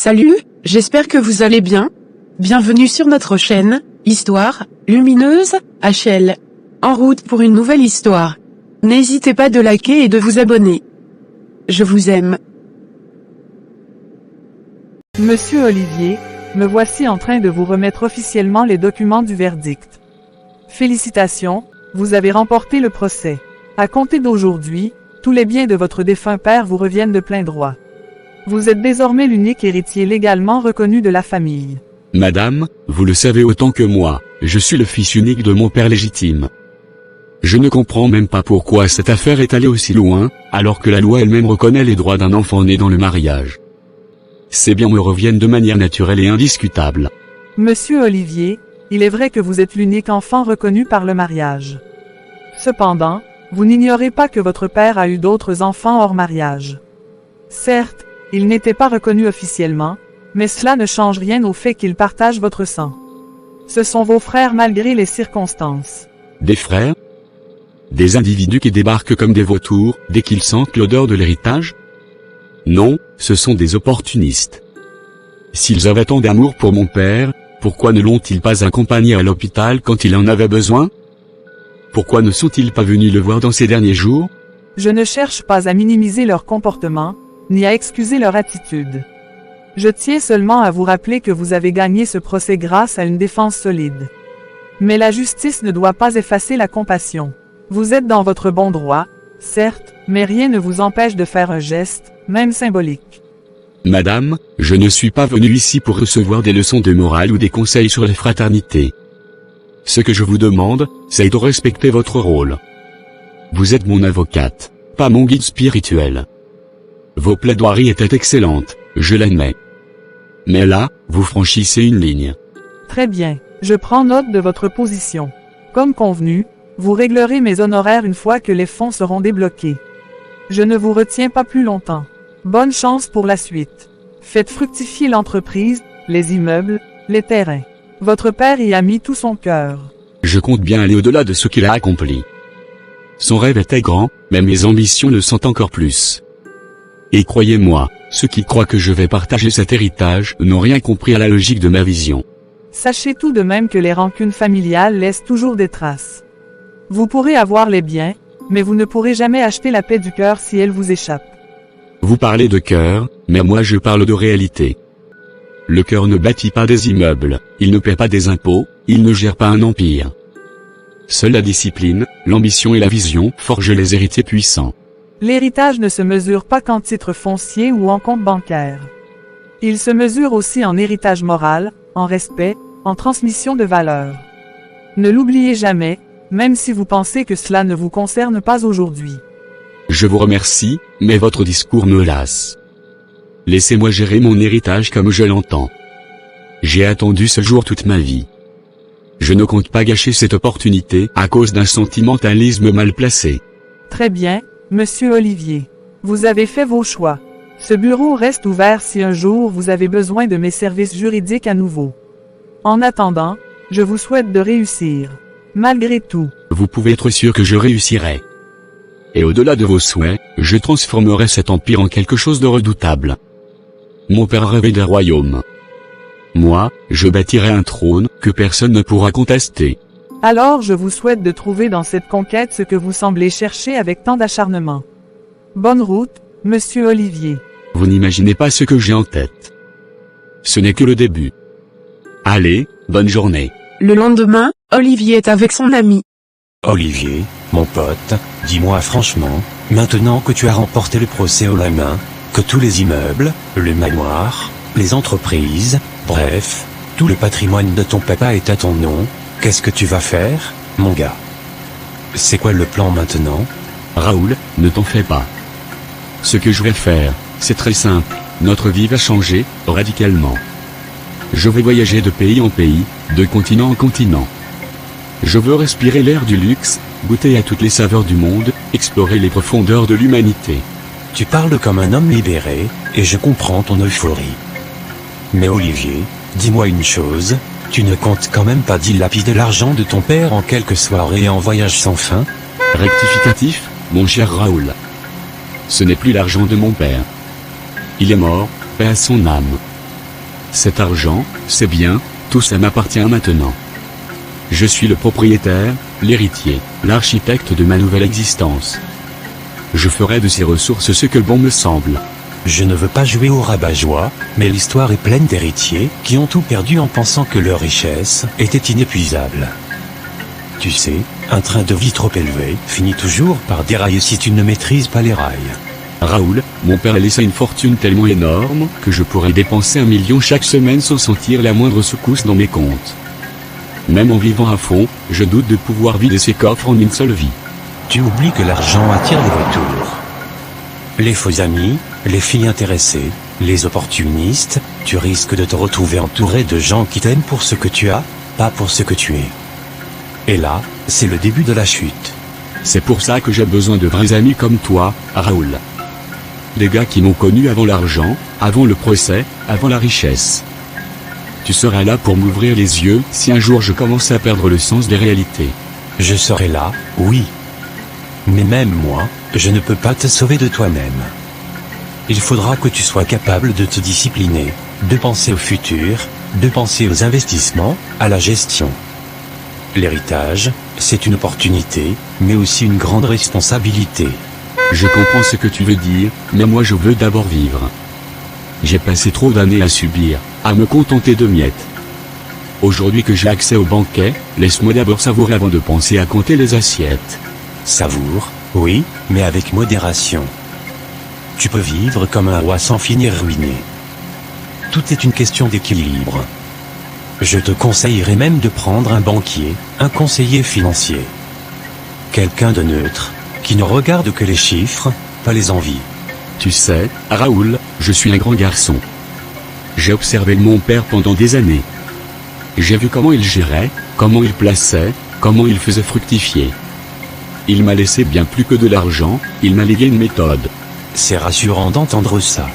Salut, j'espère que vous allez bien. Bienvenue sur notre chaîne, Histoire Lumineuse, HL. En route pour une nouvelle histoire. N'hésitez pas de liker et de vous abonner. Je vous aime. Monsieur Olivier, me voici en train de vous remettre officiellement les documents du verdict. Félicitations, vous avez remporté le procès. À compter d'aujourd'hui, tous les biens de votre défunt père vous reviennent de plein droit. Vous êtes désormais l'unique héritier légalement reconnu de la famille. Madame, vous le savez autant que moi, je suis le fils unique de mon père légitime. Je ne comprends même pas pourquoi cette affaire est allée aussi loin, alors que la loi elle-même reconnaît les droits d'un enfant né dans le mariage. Ces biens me reviennent de manière naturelle et indiscutable. Monsieur Olivier, il est vrai que vous êtes l'unique enfant reconnu par le mariage. Cependant, vous n'ignorez pas que votre père a eu d'autres enfants hors mariage. Certes, il n'était pas reconnu officiellement, mais cela ne change rien au fait qu'il partage votre sang. Ce sont vos frères malgré les circonstances. Des frères? Des individus qui débarquent comme des vautours, dès qu'ils sentent l'odeur de l'héritage? Non, ce sont des opportunistes. S'ils avaient tant d'amour pour mon père, pourquoi ne l'ont-ils pas accompagné à l'hôpital quand il en avait besoin? Pourquoi ne sont-ils pas venus le voir dans ces derniers jours? Je ne cherche pas à minimiser leur comportement, ni à excuser leur attitude. Je tiens seulement à vous rappeler que vous avez gagné ce procès grâce à une défense solide. Mais la justice ne doit pas effacer la compassion. Vous êtes dans votre bon droit, certes, mais rien ne vous empêche de faire un geste, même symbolique. Madame, je ne suis pas venu ici pour recevoir des leçons de morale ou des conseils sur les fraternités. Ce que je vous demande, c'est de respecter votre rôle. Vous êtes mon avocate, pas mon guide spirituel. Vos plaidoiries étaient excellentes, je l'admets. Mais là, vous franchissez une ligne. Très bien, je prends note de votre position. Comme convenu, vous réglerez mes honoraires une fois que les fonds seront débloqués. Je ne vous retiens pas plus longtemps. Bonne chance pour la suite. Faites fructifier l'entreprise, les immeubles, les terrains. Votre père y a mis tout son cœur. Je compte bien aller au-delà de ce qu'il a accompli. Son rêve était grand, mais mes ambitions le sont encore plus. Et croyez-moi, ceux qui croient que je vais partager cet héritage n'ont rien compris à la logique de ma vision. Sachez tout de même que les rancunes familiales laissent toujours des traces. Vous pourrez avoir les biens, mais vous ne pourrez jamais acheter la paix du cœur si elle vous échappe. Vous parlez de cœur, mais moi je parle de réalité. Le cœur ne bâtit pas des immeubles, il ne paie pas des impôts, il ne gère pas un empire. Seule la discipline, l'ambition et la vision forgent les héritiers puissants. L'héritage ne se mesure pas qu'en titre foncier ou en compte bancaire. Il se mesure aussi en héritage moral, en respect, en transmission de valeurs. Ne l'oubliez jamais, même si vous pensez que cela ne vous concerne pas aujourd'hui. Je vous remercie, mais votre discours me lasse. Laissez-moi gérer mon héritage comme je l'entends. J'ai attendu ce jour toute ma vie. Je ne compte pas gâcher cette opportunité à cause d'un sentimentalisme mal placé. Très bien, Monsieur Olivier. Vous avez fait vos choix. Ce bureau reste ouvert si un jour vous avez besoin de mes services juridiques à nouveau. En attendant, je vous souhaite de réussir. Malgré tout. Vous pouvez être sûr que je réussirai. Et au-delà de vos souhaits, je transformerai cet empire en quelque chose de redoutable. Mon père rêvait d'un royaume. Moi, je bâtirai un trône que personne ne pourra contester. Alors je vous souhaite de trouver dans cette conquête ce que vous semblez chercher avec tant d'acharnement. Bonne route, Monsieur Olivier. Vous n'imaginez pas ce que j'ai en tête. Ce n'est que le début. Allez, bonne journée. Le lendemain, Olivier est avec son ami. Olivier, mon pote, dis-moi franchement, maintenant que tu as remporté le procès haut la main, que tous les immeubles, le manoir, les entreprises, bref, tout le patrimoine de ton papa est à ton nom, qu'est-ce que tu vas faire, mon gars? C'est quoi le plan maintenant? Raoul, ne t'en fais pas. Ce que je vais faire, c'est très simple, notre vie va changer, radicalement. Je vais voyager de pays en pays, de continent en continent. Je veux respirer l'air du luxe, goûter à toutes les saveurs du monde, explorer les profondeurs de l'humanité. Tu parles comme un homme libéré, et je comprends ton euphorie. Mais Olivier, dis-moi une chose, tu ne comptes quand même pas dilapider l'argent de ton père en quelques soirées et en voyage sans fin? Rectificatif, mon cher Raoul. Ce n'est plus l'argent de mon père. Il est mort, paix à son âme. Cet argent, ces biens, tout ça m'appartient maintenant. Je suis le propriétaire, l'héritier, l'architecte de ma nouvelle existence. Je ferai de ces ressources ce que bon me semble. Je ne veux pas jouer au rabat-joie, mais l'histoire est pleine d'héritiers qui ont tout perdu en pensant que leur richesse était inépuisable. Tu sais, un train de vie trop élevé finit toujours par dérailler si tu ne maîtrises pas les rails. Raoul, mon père a laissé une fortune tellement énorme que je pourrais dépenser 1 million chaque semaine sans sentir la moindre secousse dans mes comptes. Même en vivant à fond, je doute de pouvoir vider ces coffres en une seule vie. Tu oublies que l'argent attire les retours. Les faux amis, les filles intéressées, les opportunistes, tu risques de te retrouver entouré de gens qui t'aiment pour ce que tu as, pas pour ce que tu es. Et là, c'est le début de la chute. C'est pour ça que j'ai besoin de vrais amis comme toi, Raoul. Des gars qui m'ont connu avant l'argent, avant le procès, avant la richesse. Tu seras là pour m'ouvrir les yeux si un jour je commence à perdre le sens des réalités. Je serai là, oui. Mais même moi, je ne peux pas te sauver de toi-même. Il faudra que tu sois capable de te discipliner, de penser au futur, de penser aux investissements, à la gestion. L'héritage, c'est une opportunité, mais aussi une grande responsabilité. Je comprends ce que tu veux dire, mais moi je veux d'abord vivre. J'ai passé trop d'années à subir, à me contenter de miettes. Aujourd'hui que j'ai accès au banquet, laisse-moi d'abord savourer avant de penser à compter les assiettes. Savoure, oui, mais avec modération. Tu peux vivre comme un roi sans finir ruiné. Tout est une question d'équilibre. Je te conseillerais même de prendre un banquier, un conseiller financier. Quelqu'un de neutre, qui ne regarde que les chiffres, pas les envies. Tu sais, Raoul, je suis un grand garçon. J'ai observé mon père pendant des années. J'ai vu comment il gérait, comment il plaçait, comment il faisait fructifier. Il m'a laissé bien plus que de l'argent, il m'a légué une méthode. C'est rassurant d'entendre ça.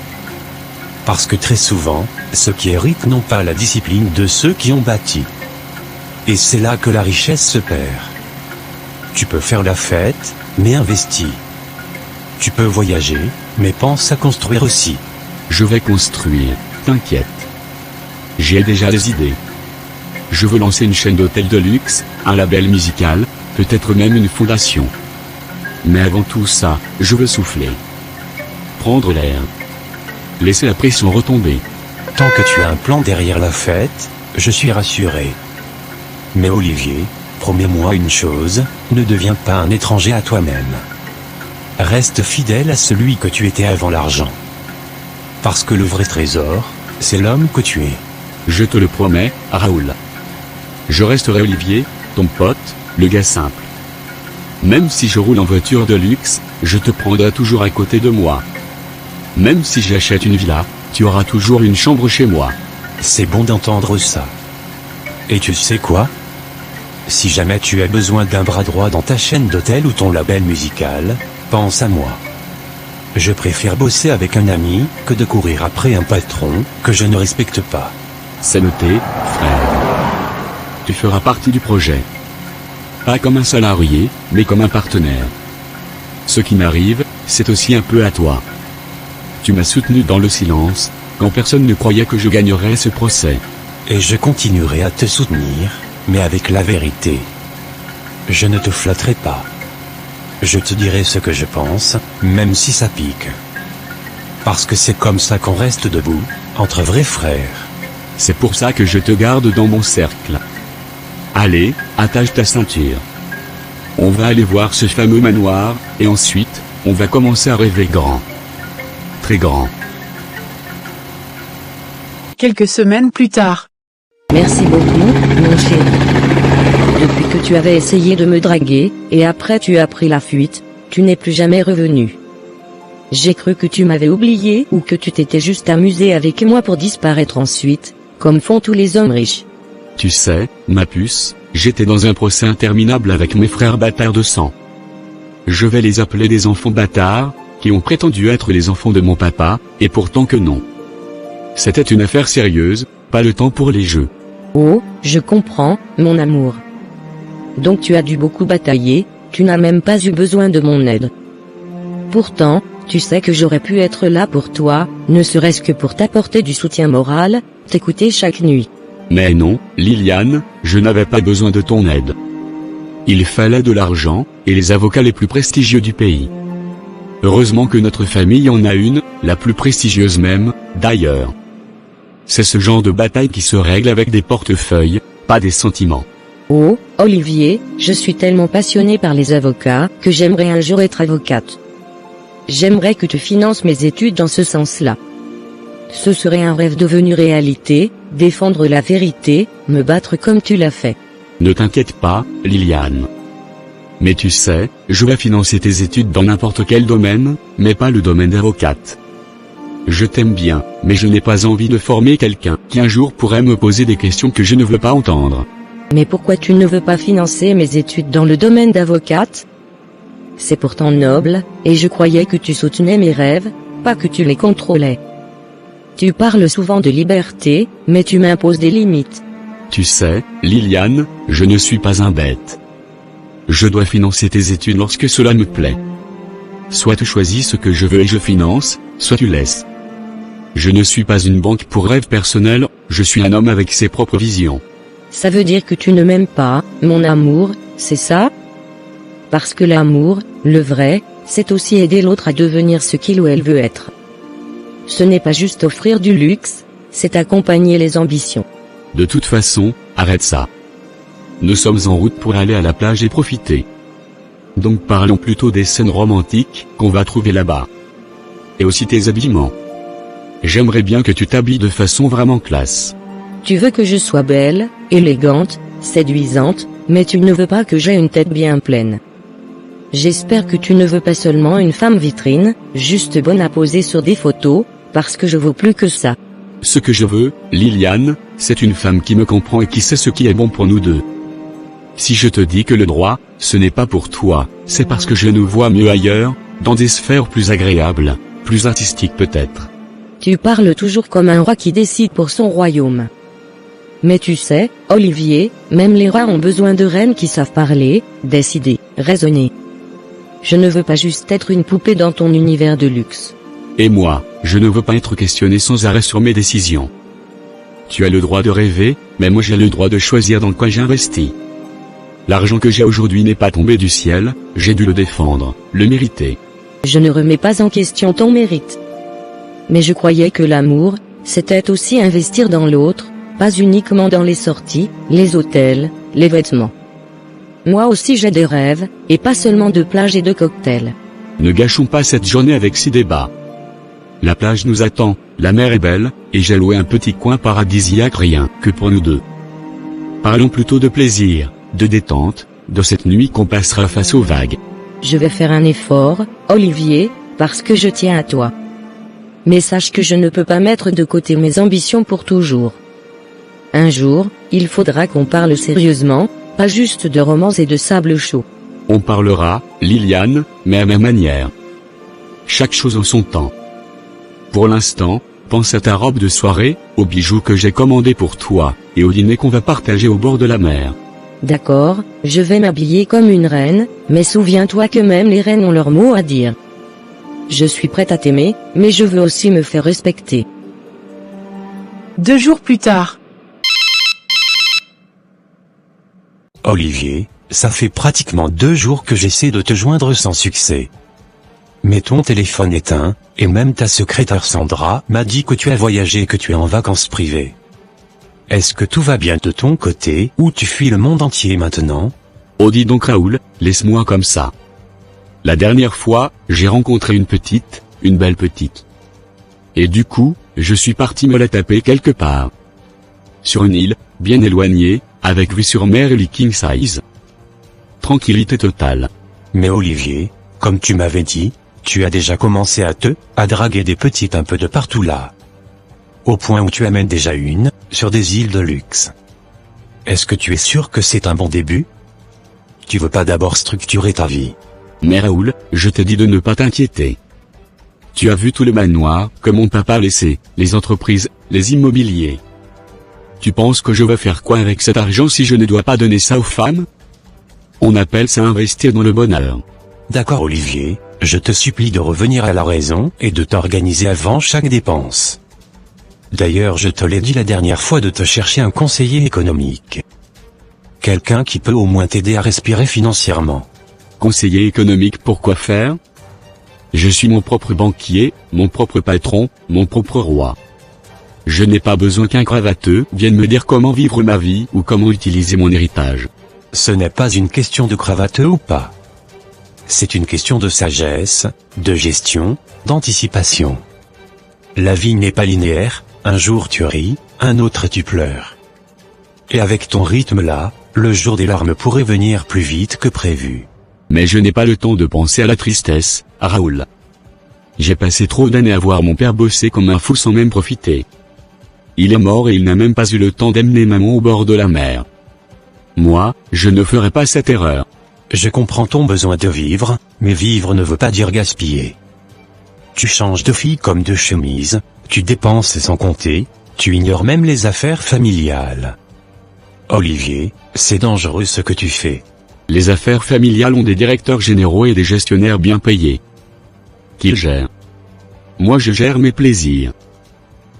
Parce que très souvent, ceux qui héritent n'ont pas la discipline de ceux qui ont bâti. Et c'est là que la richesse se perd. Tu peux faire la fête, mais investis. Tu peux voyager, mais pense à construire aussi. Je vais construire, t'inquiète. J'ai déjà des idées. Je veux lancer une chaîne d'hôtels de luxe, un label musical, peut-être même une fondation. Mais avant tout ça, je veux souffler. Prendre l'air. Laisser la pression retomber. Tant que tu as un plan derrière la fête, je suis rassuré. Mais Olivier, promets-moi une chose, ne deviens pas un étranger à toi-même. Reste fidèle à celui que tu étais avant l'argent. Parce que le vrai trésor, c'est l'homme que tu es. Je te le promets, Raoul. Je resterai Olivier, ton pote, le gars simple. Même si je roule en voiture de luxe, je te prendrai toujours à côté de moi. Même si j'achète une villa, tu auras toujours une chambre chez moi. C'est bon d'entendre ça. Et tu sais quoi ? Si jamais tu as besoin d'un bras droit dans ta chaîne d'hôtel ou ton label musical, pense à moi. Je préfère bosser avec un ami que de courir après un patron que je ne respecte pas. C'est noté, frère. Tu feras partie du projet. Pas comme un salarié, mais comme un partenaire. Ce qui m'arrive, c'est aussi un peu à toi. Tu m'as soutenu dans le silence, quand personne ne croyait que je gagnerais ce procès. Et je continuerai à te soutenir, mais avec la vérité. Je ne te flatterai pas. Je te dirai ce que je pense, même si ça pique. Parce que c'est comme ça qu'on reste debout, entre vrais frères. C'est pour ça que je te garde dans mon cercle. Allez, attache ta ceinture. On va aller voir ce fameux manoir, et ensuite, on va commencer à rêver grand. Très grand. Quelques semaines plus tard. Merci beaucoup, mon chéri. Depuis que tu avais essayé de me draguer, et après tu as pris la fuite, tu n'es plus jamais revenu. J'ai cru que tu m'avais oublié ou que tu t'étais juste amusé avec moi pour disparaître ensuite, comme font tous les hommes riches. Tu sais, ma puce, j'étais dans un procès interminable avec mes frères bâtards de sang. Je vais les appeler des enfants bâtards, qui ont prétendu être les enfants de mon papa, et pourtant que non. C'était une affaire sérieuse, pas le temps pour les jeux. Oh, je comprends, mon amour. Donc tu as dû beaucoup batailler, tu n'as même pas eu besoin de mon aide. Pourtant, Tu sais que j'aurais pu être là pour toi, ne serait-ce que pour t'apporter du soutien moral, t'écouter chaque nuit. Mais non, Liliane, je n'avais pas besoin de ton aide. Il fallait de l'argent, et les avocats les plus prestigieux du pays. Heureusement que notre famille en a une, la plus prestigieuse même, d'ailleurs. C'est ce genre de bataille qui se règle avec des portefeuilles, pas des sentiments. Oh, Olivier, je suis tellement passionnée par les avocats, que j'aimerais un jour être avocate. J'aimerais que tu finances mes études dans ce sens-là. Ce serait un rêve devenu réalité, défendre la vérité, me battre comme tu l'as fait. Ne t'inquiète pas, Liliane. Mais tu sais, je vais financer tes études dans n'importe quel domaine, mais pas le domaine d'avocate. Je t'aime bien, mais je n'ai pas envie de former quelqu'un qui un jour pourrait me poser des questions que je ne veux pas entendre. Mais pourquoi tu ne veux pas financer mes études dans le domaine d'avocate? C'est pourtant noble, et je croyais que tu soutenais mes rêves, pas que tu les contrôlais. Tu parles souvent de liberté, mais tu m'imposes des limites. Tu sais, Liliane, je ne suis pas un bête. Je dois financer tes études lorsque cela me plaît. Soit tu choisis ce que je veux et je finance, soit tu laisses. Je ne suis pas une banque pour rêve personnel, je suis un homme avec ses propres visions. Ça veut dire que tu ne m'aimes pas, mon amour, c'est ça? Parce que l'amour, le vrai, c'est aussi aider l'autre à devenir ce qu'il ou elle veut être. Ce n'est pas juste offrir du luxe, c'est accompagner les ambitions. De toute façon, arrête ça. Nous sommes en route pour aller à la plage et profiter. Donc parlons plutôt des scènes romantiques qu'on va trouver là-bas. Et aussi tes habillements. J'aimerais bien que tu t'habilles de façon vraiment classe. Tu veux que je sois belle, élégante, séduisante, mais tu ne veux pas que j'aie une tête bien pleine. J'espère que tu ne veux pas seulement une femme vitrine, juste bonne à poser sur des photos, parce que je vaux plus que ça. Ce que je veux, Liliane, c'est une femme qui me comprend et qui sait ce qui est bon pour nous deux. Si je te dis que le droit, ce n'est pas pour toi, c'est parce que je nous vois mieux ailleurs, dans des sphères plus agréables, plus artistiques peut-être. Tu parles toujours comme un roi qui décide pour son royaume. Mais tu sais, Olivier, même les rois ont besoin de reines qui savent parler, décider, raisonner. Je ne veux pas juste être une poupée dans ton univers de luxe. Et moi, je ne veux pas être questionné sans arrêt sur mes décisions. Tu as le droit de rêver, mais moi j'ai le droit de choisir dans quoi j'investis. L'argent que j'ai aujourd'hui n'est pas tombé du ciel, j'ai dû le défendre, le mériter. Je ne remets pas en question ton mérite. Mais je croyais que l'amour, c'était aussi investir dans l'autre, pas uniquement dans les sorties, les hôtels, les vêtements. Moi aussi j'ai des rêves, et pas seulement de plage et de cocktails. Ne gâchons pas cette journée avec ces débats. La plage nous attend, la mer est belle, et j'ai loué un petit coin paradisiaque rien que pour nous deux. Parlons plutôt de plaisir, de détente, de cette nuit qu'on passera face aux vagues. Je vais faire un effort, Olivier, parce que je tiens à toi. Mais sache que je ne peux pas mettre de côté mes ambitions pour toujours. Un jour, il faudra qu'on parle sérieusement, pas juste de romance et de sable chaud. On parlera, Liliane, mais à ma manière. Chaque chose en son temps. Pour l'instant, pense à ta robe de soirée, aux bijoux que j'ai commandés pour toi, et au dîner qu'on va partager au bord de la mer. D'accord, je vais m'habiller comme une reine, mais souviens-toi que même les reines ont leur mot à dire. Je suis prête à t'aimer, mais je veux aussi me faire respecter. 2 jours plus tard. Olivier, ça fait pratiquement 2 jours que j'essaie de te joindre sans succès. Mais ton téléphone éteint, et même ta secrétaire Sandra m'a dit que tu as voyagé et que tu es en vacances privées. Est-ce que tout va bien de ton côté, ou tu fuis le monde entier maintenant? Oh dis donc Raoul, laisse-moi comme ça. La dernière fois, j'ai rencontré une belle petite. Et du coup, je suis parti me la taper quelque part. Sur une île, bien éloignée, avec vue sur mer et lit king size. Tranquillité totale. Mais Olivier, comme tu m'avais dit, tu as déjà commencé à draguer des petites un peu de partout là. Au point où tu amènes déjà une, sur des îles de luxe. Est-ce que tu es sûr que c'est un bon début? Tu veux pas d'abord structurer ta vie? Mais Raoul, je te dis de ne pas t'inquiéter. Tu as vu tout le manoir que mon papa a laissé, les entreprises, les immobiliers. Tu penses que je vais faire quoi avec cet argent si je ne dois pas donner ça aux femmes? On appelle ça investir dans le bonheur. D'accord Olivier, Je te supplie de revenir à la raison et de t'organiser avant chaque dépense. D'ailleurs, je te l'ai dit la dernière fois de te chercher un conseiller économique. Quelqu'un qui peut au moins t'aider à respirer financièrement. Conseiller économique pour quoi faire? Je suis mon propre banquier, mon propre patron, mon propre roi. Je n'ai pas besoin qu'un gravateux vienne me dire comment vivre ma vie ou comment utiliser mon héritage. Ce n'est pas une question de cravateux ou pas. C'est une question de sagesse, de gestion, d'anticipation. La vie n'est pas linéaire, un jour tu ris, un autre tu pleures. Et avec ton rythme là, le jour des larmes pourrait venir plus vite que prévu. Mais je n'ai pas le temps de penser à la tristesse, Raoul. J'ai passé trop d'années à voir mon père bosser comme un fou sans même profiter. Il est mort et il n'a même pas eu le temps d'amener maman au bord de la mer. Moi, je ne ferai pas cette erreur. Je comprends ton besoin de vivre, mais vivre ne veut pas dire gaspiller. Tu changes de fille comme de chemise, tu dépenses sans compter, tu ignores même les affaires familiales. Olivier, c'est dangereux ce que tu fais. Les affaires familiales ont des directeurs généraux et des gestionnaires bien payés. Qu'ils gèrent. Moi je gère mes plaisirs.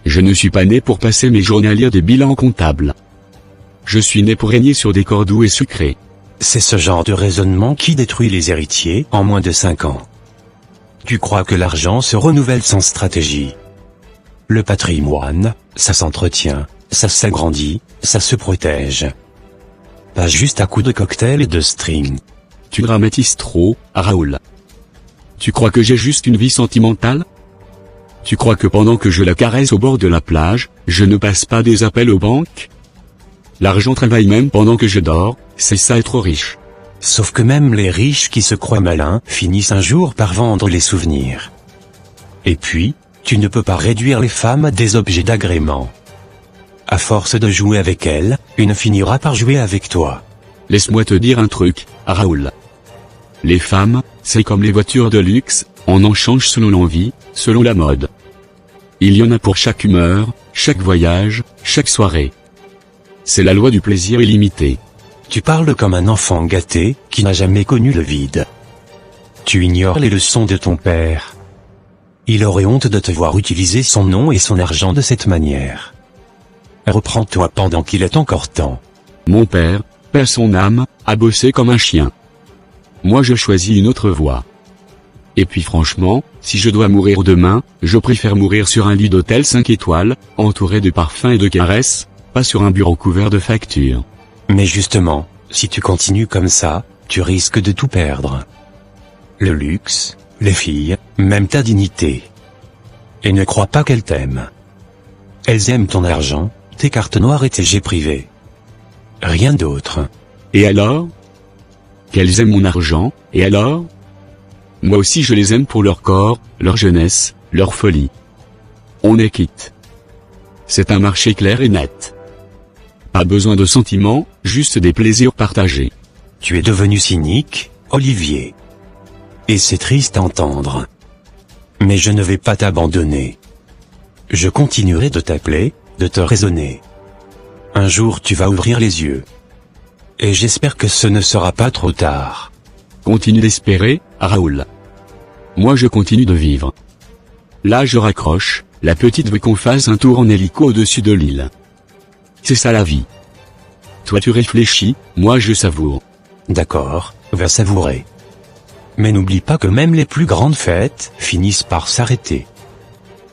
Je ne suis pas né pour passer mes journées à lire des bilans comptables. Je suis né pour régner sur des corps doux et sucrés. C'est ce genre de raisonnement qui détruit les héritiers en moins de 5 ans. Tu crois que l'argent se renouvelle sans stratégie. Le patrimoine, ça s'entretient, ça s'agrandit, ça se protège. Pas juste à coups de cocktail et de string. Tu dramatises trop, Raoul. Tu crois que j'ai juste une vie sentimentale? Tu crois que pendant que je la caresse au bord de la plage, je ne passe pas des appels aux banques? L'argent travaille même pendant que je dors, c'est ça être riche. Sauf que même les riches qui se croient malins finissent un jour par vendre les souvenirs. Et puis, tu ne peux pas réduire les femmes à des objets d'agrément. À force de jouer avec elles, une finira par jouer avec toi. Laisse-moi te dire un truc, Raoul. Les femmes, c'est comme les voitures de luxe, on en change selon l'envie, selon la mode. Il y en a pour chaque humeur, chaque voyage, chaque soirée. C'est la loi du plaisir illimité. Tu parles comme un enfant gâté, qui n'a jamais connu le vide. Tu ignores les leçons de ton père. Il aurait honte de te voir utiliser son nom et son argent de cette manière. Reprends-toi pendant qu'il est encore temps. Mon père, paix son âme, a bossé comme un chien. Moi je choisis une autre voie. Et puis franchement, si je dois mourir demain, je préfère mourir sur un lit d'hôtel 5 étoiles, entouré de parfums et de caresses, pas sur un bureau couvert de factures. Mais justement, si tu continues comme ça, tu risques de tout perdre. Le luxe, les filles, même ta dignité. Et ne crois pas qu'elles t'aiment. Elles aiment ton argent, tes cartes noires et tes jets privés. Rien d'autre. Et alors? Qu'elles aiment mon argent, et alors? Moi aussi je les aime pour leur corps, leur jeunesse, leur folie. On est quitte. C'est un marché clair et net. Pas besoin de sentiments, juste des plaisirs partagés. Tu es devenu cynique, Olivier. Et c'est triste à entendre. Mais je ne vais pas t'abandonner. Je continuerai de t'appeler, de te raisonner. Un jour tu vas ouvrir les yeux. Et j'espère que ce ne sera pas trop tard. Continue d'espérer, Raoul. Moi je continue de vivre. Là je raccroche, la petite veut qu'on fasse un tour en hélico au-dessus de l'île. C'est ça la vie. Toi tu réfléchis, moi je savoure. D'accord, va savourer. Mais n'oublie pas que même les plus grandes fêtes finissent par s'arrêter.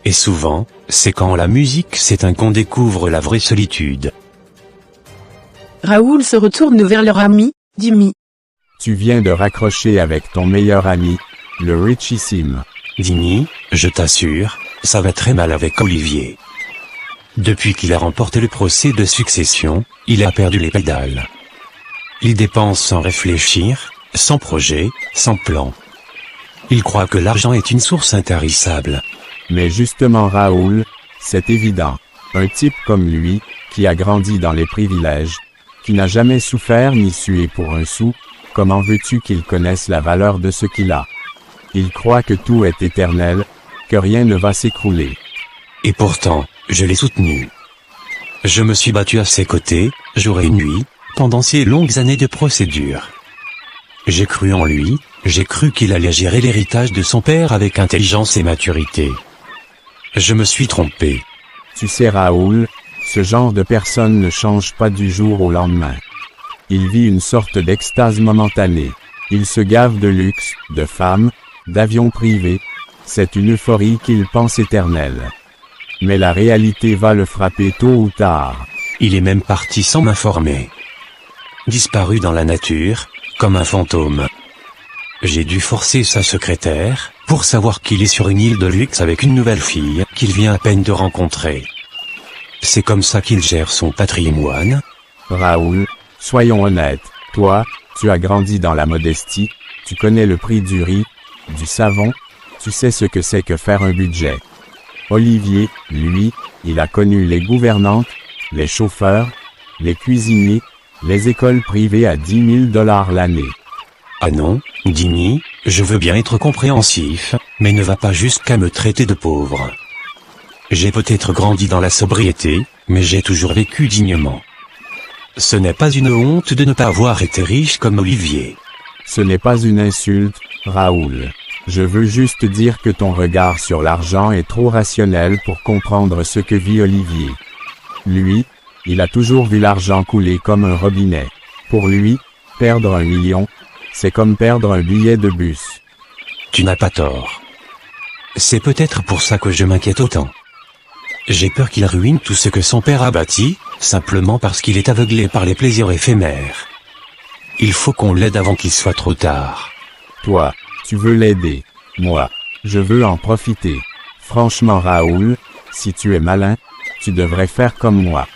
Et souvent, c'est quand la musique s'éteint qu'on découvre la vraie solitude. Raoul se retourne vers leur ami, Dimi. Tu viens de raccrocher avec ton meilleur ami, le richissime. Dimi, je t'assure, ça va très mal avec Olivier. Depuis qu'il a remporté le procès de succession, il a perdu les pédales. Il dépense sans réfléchir, sans projet, sans plan. Il croit que l'argent est une source intarissable. Mais justement Raoul, c'est évident. Un type comme lui, qui a grandi dans les privilèges, qui n'a jamais souffert ni sué pour un sou, comment veux-tu qu'il connaisse la valeur de ce qu'il a? Il croit que tout est éternel, que rien ne va s'écrouler. Et pourtant, je l'ai soutenu. Je me suis battu à ses côtés, jour et nuit, pendant ces longues années de procédure. J'ai cru en lui, j'ai cru qu'il allait gérer l'héritage de son père avec intelligence et maturité. Je me suis trompé. Tu sais Raoul, ce genre de personne ne change pas du jour au lendemain. Il vit une sorte d'extase momentanée. Il se gave de luxe, de femmes, d'avions privés. C'est une euphorie qu'il pense éternelle. Mais la réalité va le frapper tôt ou tard. Il est même parti sans m'informer. Disparu dans la nature, comme un fantôme. J'ai dû forcer sa secrétaire, pour savoir qu'il est sur une île de luxe avec une nouvelle fille, qu'il vient à peine de rencontrer. C'est comme ça qu'il gère son patrimoine. Raoul, soyons honnêtes, toi, tu as grandi dans la modestie, tu connais le prix du riz, du savon, tu sais ce que c'est que faire un budget. Olivier, lui, il a connu les gouvernantes, les chauffeurs, les cuisiniers, les écoles privées à 10 000 $ l'année. Ah non, Dimi, je veux bien être compréhensif, mais ne va pas jusqu'à me traiter de pauvre. J'ai peut-être grandi dans la sobriété, mais j'ai toujours vécu dignement. Ce n'est pas une honte de ne pas avoir été riche comme Olivier. Ce n'est pas une insulte, Raoul. Je veux juste dire que ton regard sur l'argent est trop rationnel pour comprendre ce que vit Olivier. Lui, il a toujours vu l'argent couler comme un robinet. Pour lui, perdre 1 million, c'est comme perdre un billet de bus. Tu n'as pas tort. C'est peut-être pour ça que je m'inquiète autant. J'ai peur qu'il ruine tout ce que son père a bâti, simplement parce qu'il est aveuglé par les plaisirs éphémères. Il faut qu'on l'aide avant qu'il soit trop tard. Toi, tu veux l'aider. Moi, je veux en profiter. Franchement Raoul, si tu es malin, tu devrais faire comme moi.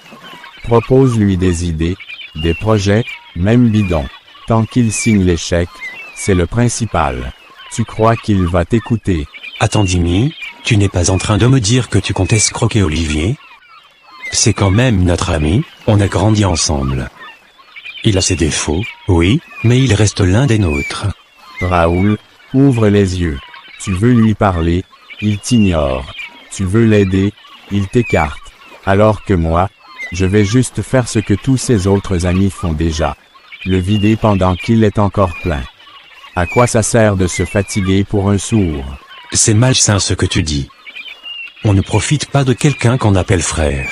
Propose-lui des idées, des projets, même bidons. Tant qu'il signe les chèques, c'est le principal. Tu crois qu'il va t'écouter? Attends Dimi, tu n'es pas en train de me dire que tu comptes escroquer Olivier? C'est quand même notre ami, on a grandi ensemble. Il a ses défauts, oui, mais il reste l'un des nôtres. Raoul, ouvre les yeux. Tu veux lui parler, il t'ignore. Tu veux l'aider, il t'écarte. Alors que moi, je vais juste faire ce que tous ses autres amis font déjà. Le vider pendant qu'il est encore plein. À quoi ça sert de se fatiguer pour un sourd? C'est malsain ce que tu dis. On ne profite pas de quelqu'un qu'on appelle frère.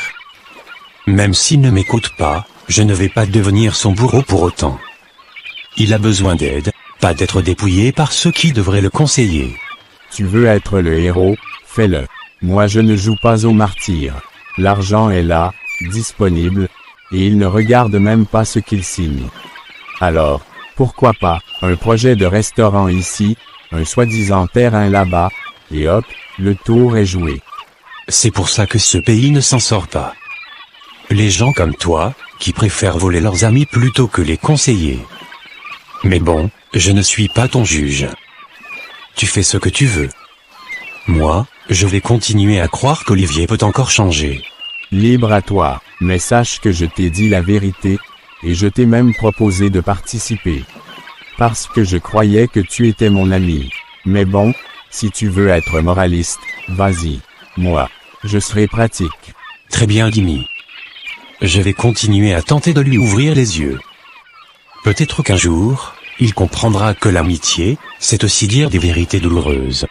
Même s'il ne m'écoute pas, je ne vais pas devenir son bourreau pour autant. Il a besoin d'aide, pas d'être dépouillé par ceux qui devraient le conseiller. Tu veux être le héros, fais-le. Moi je ne joue pas au martyr. L'argent est là, disponible, et il ne regarde même pas ce qu'il signe. Alors, pourquoi pas, un projet de restaurant ici, un soi-disant terrain là-bas, et hop, le tour est joué. C'est pour ça que ce pays ne s'en sort pas. Les gens comme toi, qui préfèrent voler leurs amis plutôt que les conseiller. Mais bon, je ne suis pas ton juge. Tu fais ce que tu veux. Moi, je vais continuer à croire qu'Olivier peut encore changer. Libre à toi, mais sache que je t'ai dit la vérité, et je t'ai même proposé de participer. Parce que je croyais que tu étais mon ami. Mais bon, si tu veux être moraliste, vas-y. Moi, je serai pratique. Très bien Dimi. Je vais continuer à tenter de lui ouvrir les yeux. Peut-être qu'un jour, il comprendra que l'amitié, c'est aussi dire des vérités douloureuses.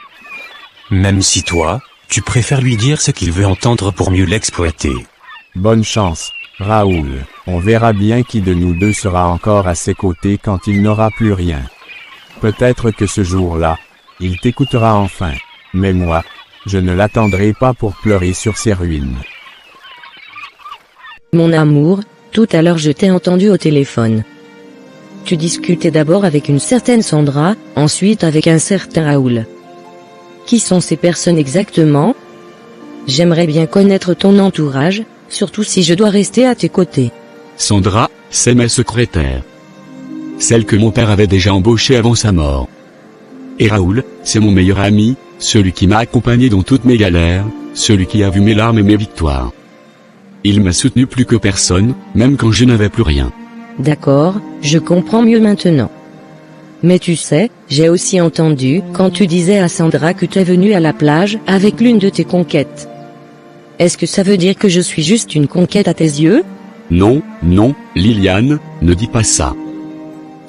Même si toi, tu préfères lui dire ce qu'il veut entendre pour mieux l'exploiter. Bonne chance, Raoul. On verra bien qui de nous deux sera encore à ses côtés quand il n'aura plus rien. Peut-être que ce jour-là, il t'écoutera enfin. Mais moi, je ne l'attendrai pas pour pleurer sur ses ruines. Mon amour, tout à l'heure je t'ai entendu au téléphone. Tu discutais d'abord avec une certaine Sandra, ensuite avec un certain Raoul. Qui sont ces personnes exactement? J'aimerais bien connaître ton entourage, surtout si je dois rester à tes côtés. Sandra, c'est ma secrétaire. Celle que mon père avait déjà embauchée avant sa mort. Et Raoul, c'est mon meilleur ami, celui qui m'a accompagné dans toutes mes galères, celui qui a vu mes larmes et mes victoires. Il m'a soutenu plus que personne, même quand je n'avais plus rien. D'accord, je comprends mieux maintenant. Mais tu sais, j'ai aussi entendu quand tu disais à Sandra que tu es venu à la plage avec l'une de tes conquêtes. Est-ce que ça veut dire que je suis juste une conquête à tes yeux? Non, non, Liliane, ne dis pas ça.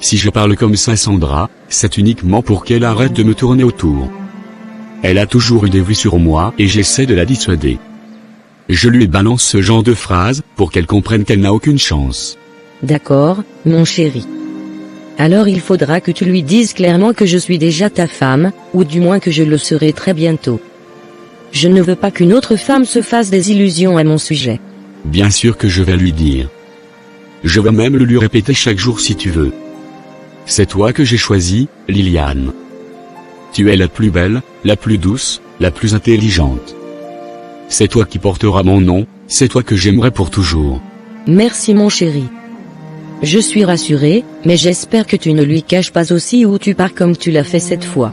Si je parle comme ça à Sandra, c'est uniquement pour qu'elle arrête de me tourner autour. Elle a toujours eu des vues sur moi et j'essaie de la dissuader. Je lui balance ce genre de phrases pour qu'elle comprenne qu'elle n'a aucune chance. D'accord, mon chéri. Alors il faudra que tu lui dises clairement que je suis déjà ta femme, ou du moins que je le serai très bientôt. Je ne veux pas qu'une autre femme se fasse des illusions à mon sujet. Bien sûr que je vais lui dire. Je vais même le lui répéter chaque jour si tu veux. C'est toi que j'ai choisi, Liliane. Tu es la plus belle, la plus douce, la plus intelligente. C'est toi qui porteras mon nom, c'est toi que j'aimerai pour toujours. Merci mon chéri. Je suis rassuré, mais j'espère que tu ne lui caches pas aussi où tu pars comme tu l'as fait cette fois.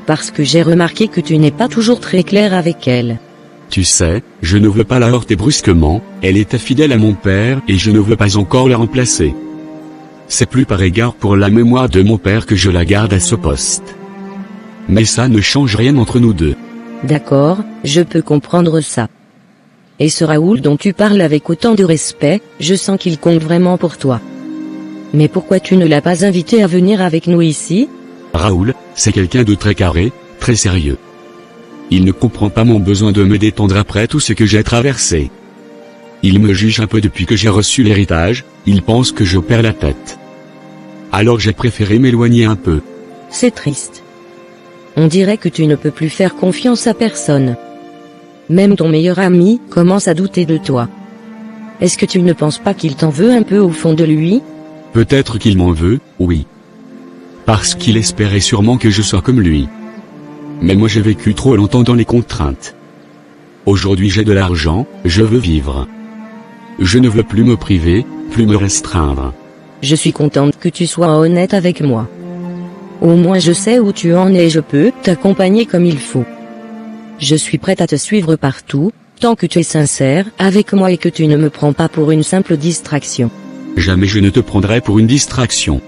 Parce que j'ai remarqué que tu n'es pas toujours très clair avec elle. Tu sais, je ne veux pas la heurter brusquement, elle était fidèle à mon père et je ne veux pas encore la remplacer. C'est plus par égard pour la mémoire de mon père que je la garde à ce poste. Mais ça ne change rien entre nous deux. D'accord, je peux comprendre ça. Et ce Raoul dont tu parles avec autant de respect, je sens qu'il compte vraiment pour toi. Mais pourquoi tu ne l'as pas invité à venir avec nous ici? Raoul, c'est quelqu'un de très carré, très sérieux. Il ne comprend pas mon besoin de me détendre après tout ce que j'ai traversé. Il me juge un peu depuis que j'ai reçu l'héritage, il pense que je perds la tête. Alors j'ai préféré m'éloigner un peu. C'est triste. On dirait que tu ne peux plus faire confiance à personne. Même ton meilleur ami commence à douter de toi. Est-ce que tu ne penses pas qu'il t'en veut un peu au fond de lui? Peut-être qu'il m'en veut, oui. Parce qu'il espérait sûrement que je sois comme lui. Mais moi j'ai vécu trop longtemps dans les contraintes. Aujourd'hui j'ai de l'argent, je veux vivre. Je ne veux plus me priver, plus me restreindre. Je suis contente que tu sois honnête avec moi. Au moins je sais où tu en es et je peux t'accompagner comme il faut. Je suis prête à te suivre partout, tant que tu es sincère avec moi et que tu ne me prends pas pour une simple distraction. Jamais je ne te prendrai pour une distraction.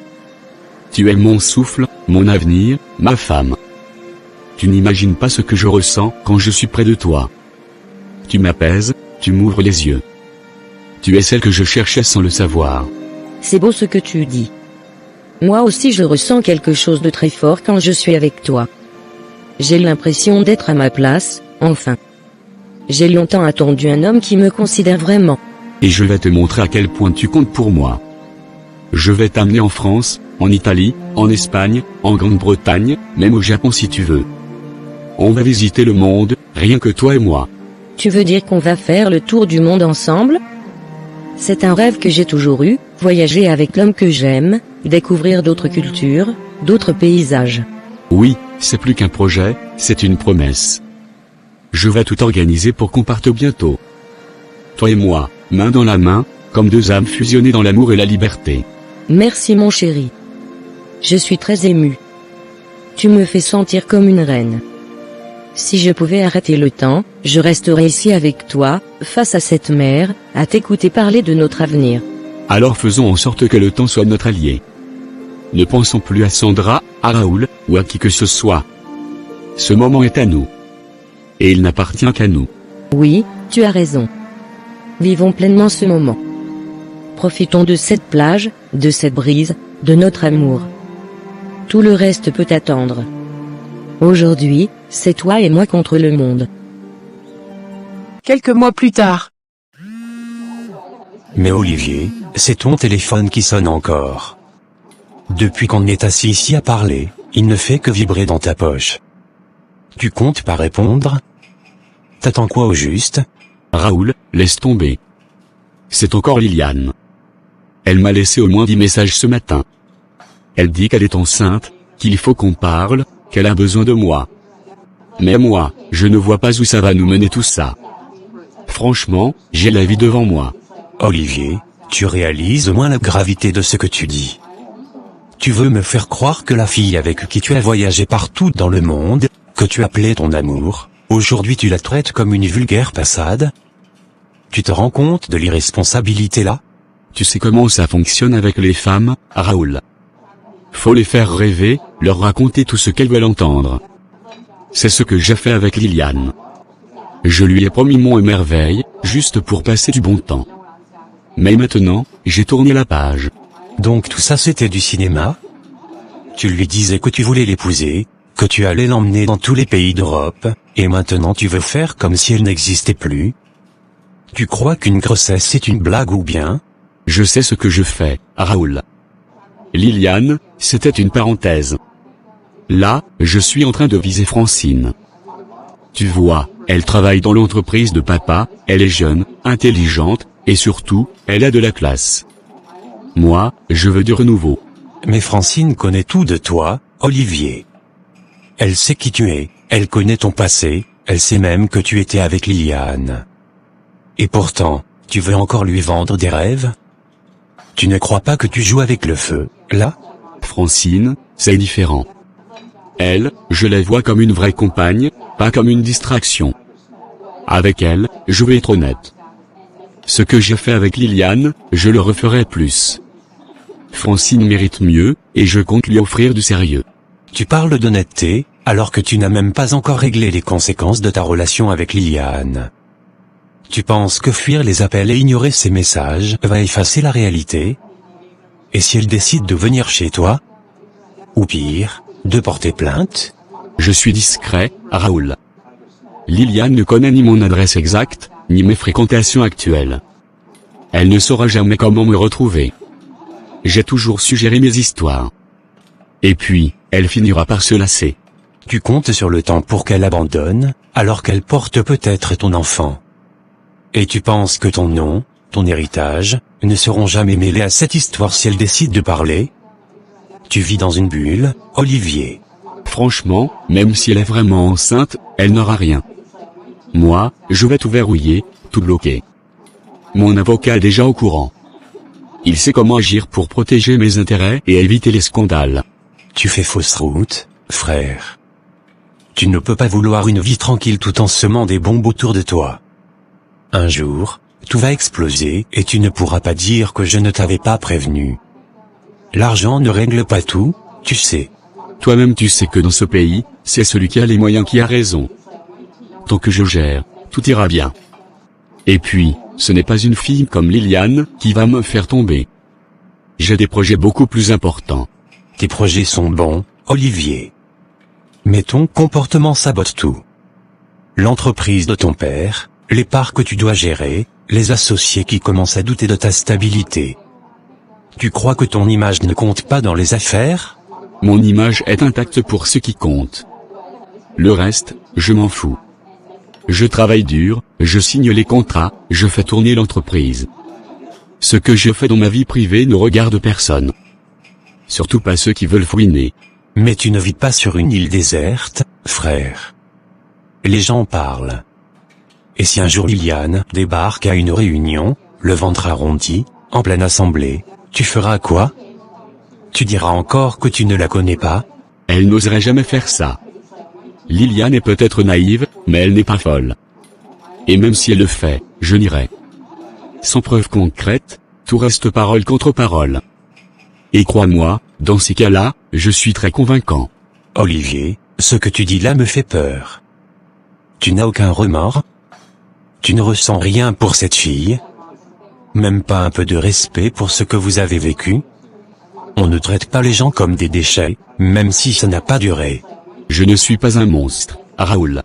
Tu es mon souffle, mon avenir, ma femme. Tu n'imagines pas ce que je ressens quand je suis près de toi. Tu m'apaises, tu m'ouvres les yeux. Tu es celle que je cherchais sans le savoir. C'est beau ce que tu dis. Moi aussi je ressens quelque chose de très fort quand je suis avec toi. J'ai l'impression d'être à ma place, enfin. J'ai longtemps attendu un homme qui me considère vraiment. Et je vais te montrer à quel point tu comptes pour moi. Je vais t'amener en France, en Italie, en Espagne, en Grande-Bretagne, même au Japon si tu veux. On va visiter le monde, rien que toi et moi. Tu veux dire qu'on va faire le tour du monde ensemble? C'est un rêve que j'ai toujours eu, voyager avec l'homme que j'aime, découvrir d'autres cultures, d'autres paysages. Oui, c'est plus qu'un projet, c'est une promesse. Je vais tout organiser pour qu'on parte bientôt. Toi et moi, main dans la main, comme deux âmes fusionnées dans l'amour et la liberté. Merci mon chéri. Je suis très émue. Tu me fais sentir comme une reine. Si je pouvais arrêter le temps, je resterais ici avec toi, face à cette mer, à t'écouter parler de notre avenir. Alors faisons en sorte que le temps soit notre allié. Ne pensons plus à Sandra, à Raoul, ou à qui que ce soit. Ce moment est à nous. Et il n'appartient qu'à nous. Oui, tu as raison. Vivons pleinement ce moment. Profitons de cette plage, de cette brise, de notre amour. Tout le reste peut attendre. Aujourd'hui, c'est toi et moi contre le monde. Quelques mois plus tard. Mais Olivier, c'est ton téléphone qui sonne encore. Depuis qu'on est assis ici à parler, il ne fait que vibrer dans ta poche. Tu comptes pas répondre? T'attends quoi au juste? Raoul, laisse tomber. C'est encore Liliane. Elle m'a laissé au moins 10 messages ce matin. Elle dit qu'elle est enceinte, qu'il faut qu'on parle, qu'elle a besoin de moi. Mais moi, je ne vois pas où ça va nous mener tout ça. Franchement, j'ai la vie devant moi. Olivier, tu réalises au moins la gravité de ce que tu dis. Tu veux me faire croire que la fille avec qui tu as voyagé partout dans le monde, que tu appelais ton amour, aujourd'hui tu la traites comme une vulgaire passade? Tu te rends compte de l'irresponsabilité là? Tu sais comment ça fonctionne avec les femmes, Raoul. Faut les faire rêver, leur raconter tout ce qu'elles veulent entendre. C'est ce que j'ai fait avec Liliane. Je lui ai promis mon émerveil, juste pour passer du bon temps. Mais maintenant, j'ai tourné la page. Donc tout ça c'était du cinéma? Tu lui disais que tu voulais l'épouser, que tu allais l'emmener dans tous les pays d'Europe, et maintenant tu veux faire comme si elle n'existait plus? Tu crois qu'une grossesse est une blague ou bien? Je sais ce que je fais, Raoul. Liliane, c'était une parenthèse. Là, je suis en train de viser Francine. Tu vois, elle travaille dans l'entreprise de papa, elle est jeune, intelligente, et surtout, elle a de la classe. Moi, je veux du renouveau. Mais Francine connaît tout de toi, Olivier. Elle sait qui tu es, elle connaît ton passé, elle sait même que tu étais avec Liliane. Et pourtant, tu veux encore lui vendre des rêves? Tu ne crois pas que tu joues avec le feu, là? Francine, c'est différent. Elle, je la vois comme une vraie compagne, pas comme une distraction. Avec elle, je vais être honnête. Ce que j'ai fait avec Liliane, je le referai plus. Francine mérite mieux, et je compte lui offrir du sérieux. Tu parles d'honnêteté, alors que tu n'as même pas encore réglé les conséquences de ta relation avec Liliane. Tu penses que fuir les appels et ignorer ses messages va effacer la réalité? Et si elle décide de venir chez toi? Ou pire, de porter plainte? Je suis discret, Raoul. Liliane ne connaît ni mon adresse exacte, ni mes fréquentations actuelles. Elle ne saura jamais comment me retrouver. J'ai toujours suggéré mes histoires. Et puis, elle finira par se lasser. Tu comptes sur le temps pour qu'elle abandonne, alors qu'elle porte peut-être ton enfant. Et tu penses que ton nom, ton héritage, ne seront jamais mêlés à cette histoire si elle décide de parler? Tu vis dans une bulle, Olivier. Franchement, même si elle est vraiment enceinte, elle n'aura rien. Moi, je vais tout verrouiller, tout bloquer. Mon avocat est déjà au courant. Il sait comment agir pour protéger mes intérêts et éviter les scandales. Tu fais fausse route, frère. Tu ne peux pas vouloir une vie tranquille tout en semant des bombes autour de toi. Un jour, tout va exploser et tu ne pourras pas dire que je ne t'avais pas prévenu. L'argent ne règle pas tout, tu sais. Toi-même tu sais que dans ce pays, c'est celui qui a les moyens qui a raison. Tant que je gère, tout ira bien. Et puis, ce n'est pas une fille comme Liliane qui va me faire tomber. J'ai des projets beaucoup plus importants. Tes projets sont bons, Olivier. Mais ton comportement sabote tout. L'entreprise de ton père, les parts que tu dois gérer, les associés qui commencent à douter de ta stabilité. Tu crois que ton image ne compte pas dans les affaires? Mon image est intacte pour ce qui compte. Le reste, je m'en fous. Je travaille dur, je signe les contrats, je fais tourner l'entreprise. Ce que je fais dans ma vie privée ne regarde personne. Surtout pas ceux qui veulent fouiner. Mais tu ne vis pas sur une île déserte, frère. Les gens parlent. Et si un jour Liliane débarque à une réunion, le ventre arrondi, en pleine assemblée, tu feras quoi? Tu diras encore que tu ne la connais pas? Elle n'oserait jamais faire ça. Liliane est peut-être naïve, mais elle n'est pas folle. Et même si elle le fait, je n'irai. Sans preuve concrète, tout reste parole contre parole. Et crois-moi, dans ces cas-là, je suis très convaincant. Olivier, ce que tu dis là me fait peur. Tu n'as aucun remords? Tu ne ressens rien pour cette fille? Même pas un peu de respect pour ce que vous avez vécu? On ne traite pas les gens comme des déchets, même si ça n'a pas duré. Je ne suis pas un monstre, Raoul.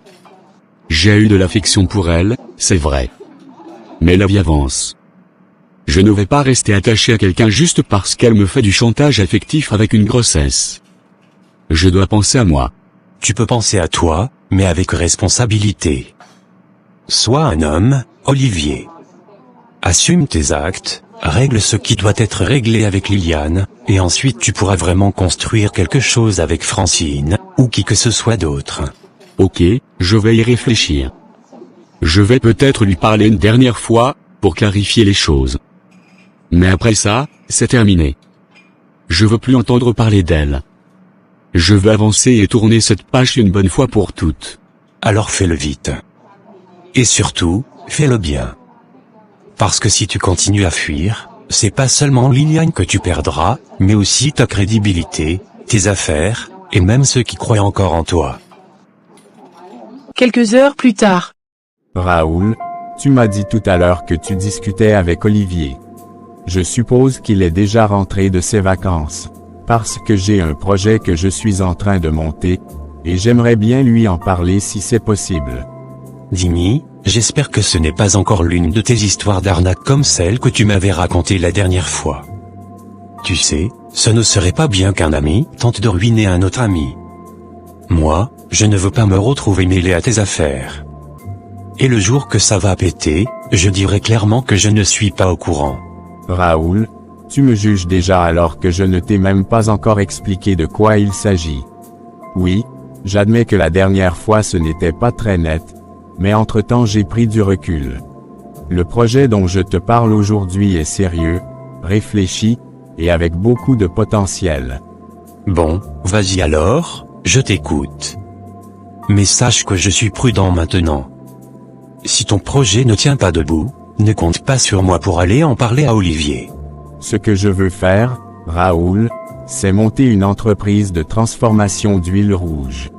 J'ai eu de l'affection pour elle, c'est vrai. Mais la vie avance. Je ne vais pas rester attaché à quelqu'un juste parce qu'elle me fait du chantage affectif avec une grossesse. Je dois penser à moi. Tu peux penser à toi, mais avec responsabilité. Sois un homme, Olivier. Assume tes actes, règle ce qui doit être réglé avec Liliane, et ensuite tu pourras vraiment construire quelque chose avec Francine, ou qui que ce soit d'autre. Ok, je vais y réfléchir. Je vais peut-être lui parler une dernière fois, pour clarifier les choses. Mais après ça, c'est terminé. Je veux plus entendre parler d'elle. Je veux avancer et tourner cette page une bonne fois pour toutes. Alors fais-le vite. Et surtout, fais-le bien. Parce que si tu continues à fuir, c'est pas seulement Liliane que tu perdras, mais aussi ta crédibilité, tes affaires, et même ceux qui croient encore en toi. Quelques heures plus tard. Raoul, tu m'as dit tout à l'heure que tu discutais avec Olivier. Je suppose qu'il est déjà rentré de ses vacances. Parce que j'ai un projet que je suis en train de monter, et j'aimerais bien lui en parler si c'est possible. Dimi, j'espère que ce n'est pas encore l'une de tes histoires d'arnaque comme celle que tu m'avais racontée la dernière fois. Tu sais, ce ne serait pas bien qu'un ami tente de ruiner un autre ami. Moi, je ne veux pas me retrouver mêlé à tes affaires. Et le jour que ça va péter, je dirai clairement que je ne suis pas au courant. Raoul, tu me juges déjà alors que je ne t'ai même pas encore expliqué de quoi il s'agit. Oui, j'admets que la dernière fois ce n'était pas très net, mais entre-temps j'ai pris du recul. Le projet dont je te parle aujourd'hui est sérieux, réfléchi, et avec beaucoup de potentiel. Bon, vas-y alors, je t'écoute. Mais sache que je suis prudent maintenant. Si ton projet ne tient pas debout, ne compte pas sur moi pour aller en parler à Olivier. Ce que je veux faire, Raoul, c'est monter une entreprise de transformation d'huile rouge.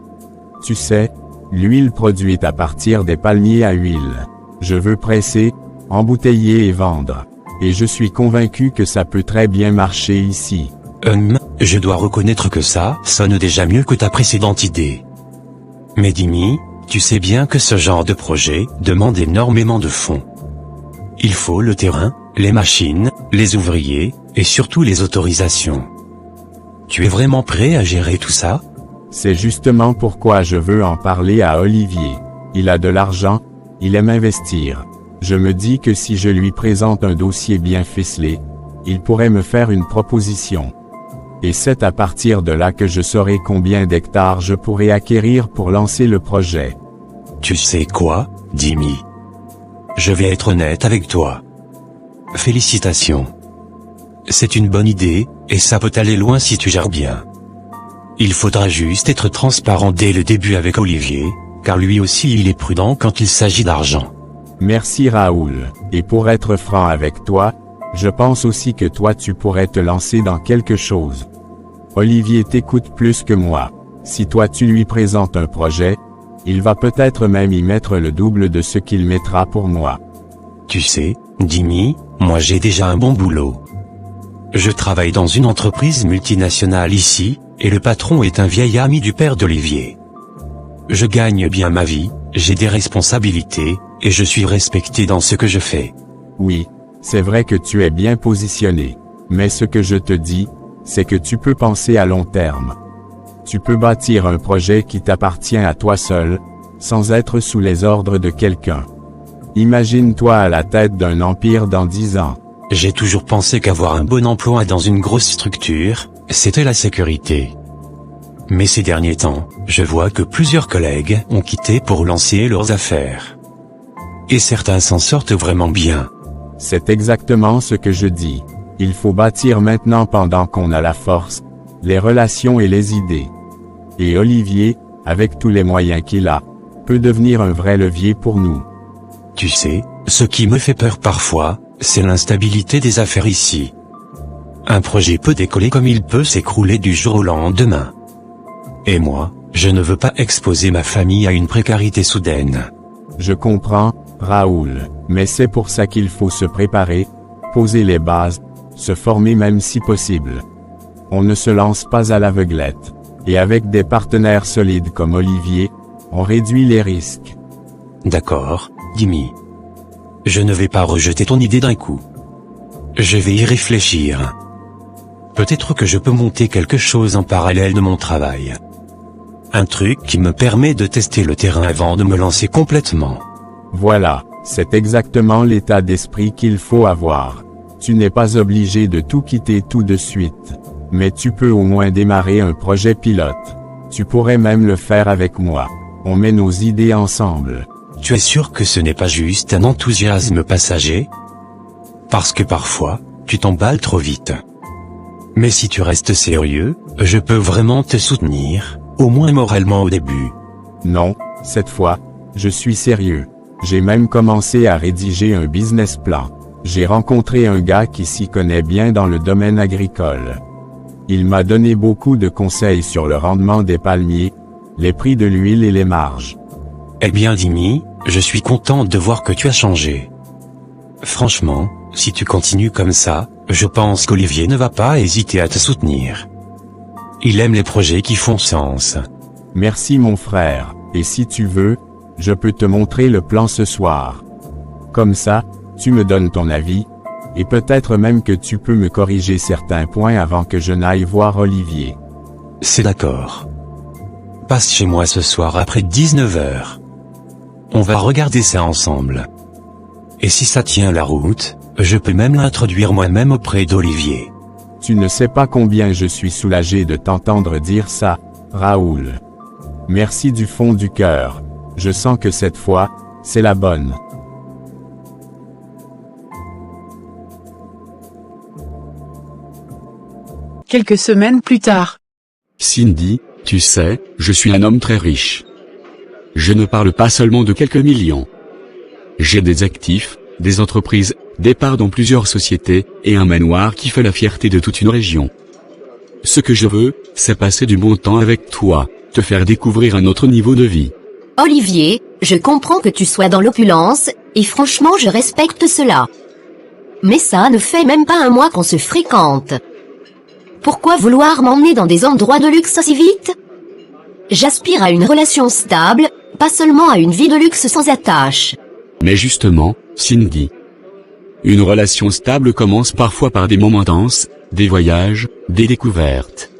Tu sais, l'huile produite à partir des palmiers à huile. Je veux presser, embouteiller et vendre. Et je suis convaincu que ça peut très bien marcher ici. Je dois reconnaître que ça sonne déjà mieux que ta précédente idée. Mais Dimi, tu sais bien que ce genre de projet demande énormément de fonds. Il faut le terrain, les machines, les ouvriers, et surtout les autorisations. Tu es vraiment prêt à gérer tout ça? C'est justement pourquoi je veux en parler à Olivier. Il a de l'argent, il aime investir. Je me dis que si je lui présente un dossier bien ficelé, il pourrait me faire une proposition. Et c'est à partir de là que je saurai combien d'hectares je pourrais acquérir pour lancer le projet. Tu sais quoi, Dimi? Je vais être honnête avec toi. Félicitations. C'est une bonne idée, et ça peut aller loin si tu gères bien. Il faudra juste être transparent dès le début avec Olivier, car lui aussi il est prudent quand il s'agit d'argent. Merci Raoul, et pour être franc avec toi, je pense aussi que toi tu pourrais te lancer dans quelque chose. Olivier t'écoute plus que moi. Si toi tu lui présentes un projet, il va peut-être même y mettre le double de ce qu'il mettra pour moi. Tu sais, Dimi, moi j'ai déjà un bon boulot. Je travaille dans une entreprise multinationale ici, et le patron est un vieil ami du père d'Olivier. Je gagne bien ma vie, j'ai des responsabilités, et je suis respecté dans ce que je fais. Oui, c'est vrai que tu es bien positionné. Mais ce que je te dis, c'est que tu peux penser à long terme. Tu peux bâtir un projet qui t'appartient à toi seul, sans être sous les ordres de quelqu'un. Imagine-toi à la tête d'un empire dans 10 ans. J'ai toujours pensé qu'avoir un bon emploi dans une grosse structure, c'était la sécurité. Mais ces derniers temps, je vois que plusieurs collègues ont quitté pour lancer leurs affaires. Et certains s'en sortent vraiment bien. C'est exactement ce que je dis. Il faut bâtir maintenant pendant qu'on a la force, les relations et les idées. Et Olivier, avec tous les moyens qu'il a, peut devenir un vrai levier pour nous. Tu sais, ce qui me fait peur parfois, c'est l'instabilité des affaires ici. Un projet peut décoller comme il peut s'écrouler du jour au lendemain. Et moi, je ne veux pas exposer ma famille à une précarité soudaine. Je comprends, Raoul, mais c'est pour ça qu'il faut se préparer, poser les bases, se former même si possible. On ne se lance pas à l'aveuglette. Et avec des partenaires solides comme Olivier, on réduit les risques. D'accord, Dimi. Je ne vais pas rejeter ton idée d'un coup. Je vais y réfléchir. Peut-être que je peux monter quelque chose en parallèle de mon travail. Un truc qui me permet de tester le terrain avant de me lancer complètement. Voilà, c'est exactement l'état d'esprit qu'il faut avoir. Tu n'es pas obligé de tout quitter tout de suite. Mais tu peux au moins démarrer un projet pilote. Tu pourrais même le faire avec moi. On met nos idées ensemble. Tu es sûr que ce n'est pas juste un enthousiasme passager? Parce que parfois, tu t'emballes trop vite. Mais si tu restes sérieux, je peux vraiment te soutenir, au moins moralement au début. Non, cette fois, je suis sérieux. J'ai même commencé à rédiger un business plan. J'ai rencontré un gars qui s'y connaît bien dans le domaine agricole. Il m'a donné beaucoup de conseils sur le rendement des palmiers, les prix de l'huile et les marges. Eh bien Dimi, je suis content de voir que tu as changé. Franchement, si tu continues comme ça, Je pense qu'Olivier ne va pas hésiter à te soutenir. Il aime les projets qui font sens. Merci mon frère, et si tu veux, je peux te montrer le plan ce soir. Comme ça, tu me donnes ton avis, et peut-être même que tu peux me corriger certains points avant que je n'aille voir Olivier. C'est d'accord. Passe chez moi ce soir après 19h. On va regarder ça ensemble. Et si ça tient la route, je peux même l'introduire moi-même auprès d'Olivier. Tu ne sais pas combien je suis soulagé de t'entendre dire ça, Raoul. Merci du fond du cœur. Je sens que cette fois, c'est la bonne. Quelques semaines plus tard. Cindy, tu sais, je suis un homme très riche. Je ne parle pas seulement de quelques millions. J'ai des actifs, des entreprises, des parts dans plusieurs sociétés, et un manoir qui fait la fierté de toute une région. Ce que je veux, c'est passer du bon temps avec toi, te faire découvrir un autre niveau de vie. Olivier, je comprends que tu sois dans l'opulence, et franchement je respecte cela. Mais ça ne fait même pas un mois qu'on se fréquente. Pourquoi vouloir m'emmener dans des endroits de luxe si vite? J'aspire à une relation stable, pas seulement à une vie de luxe sans attache. Mais justement, Cindy, une relation stable commence parfois par des moments intenses, des voyages, des découvertes.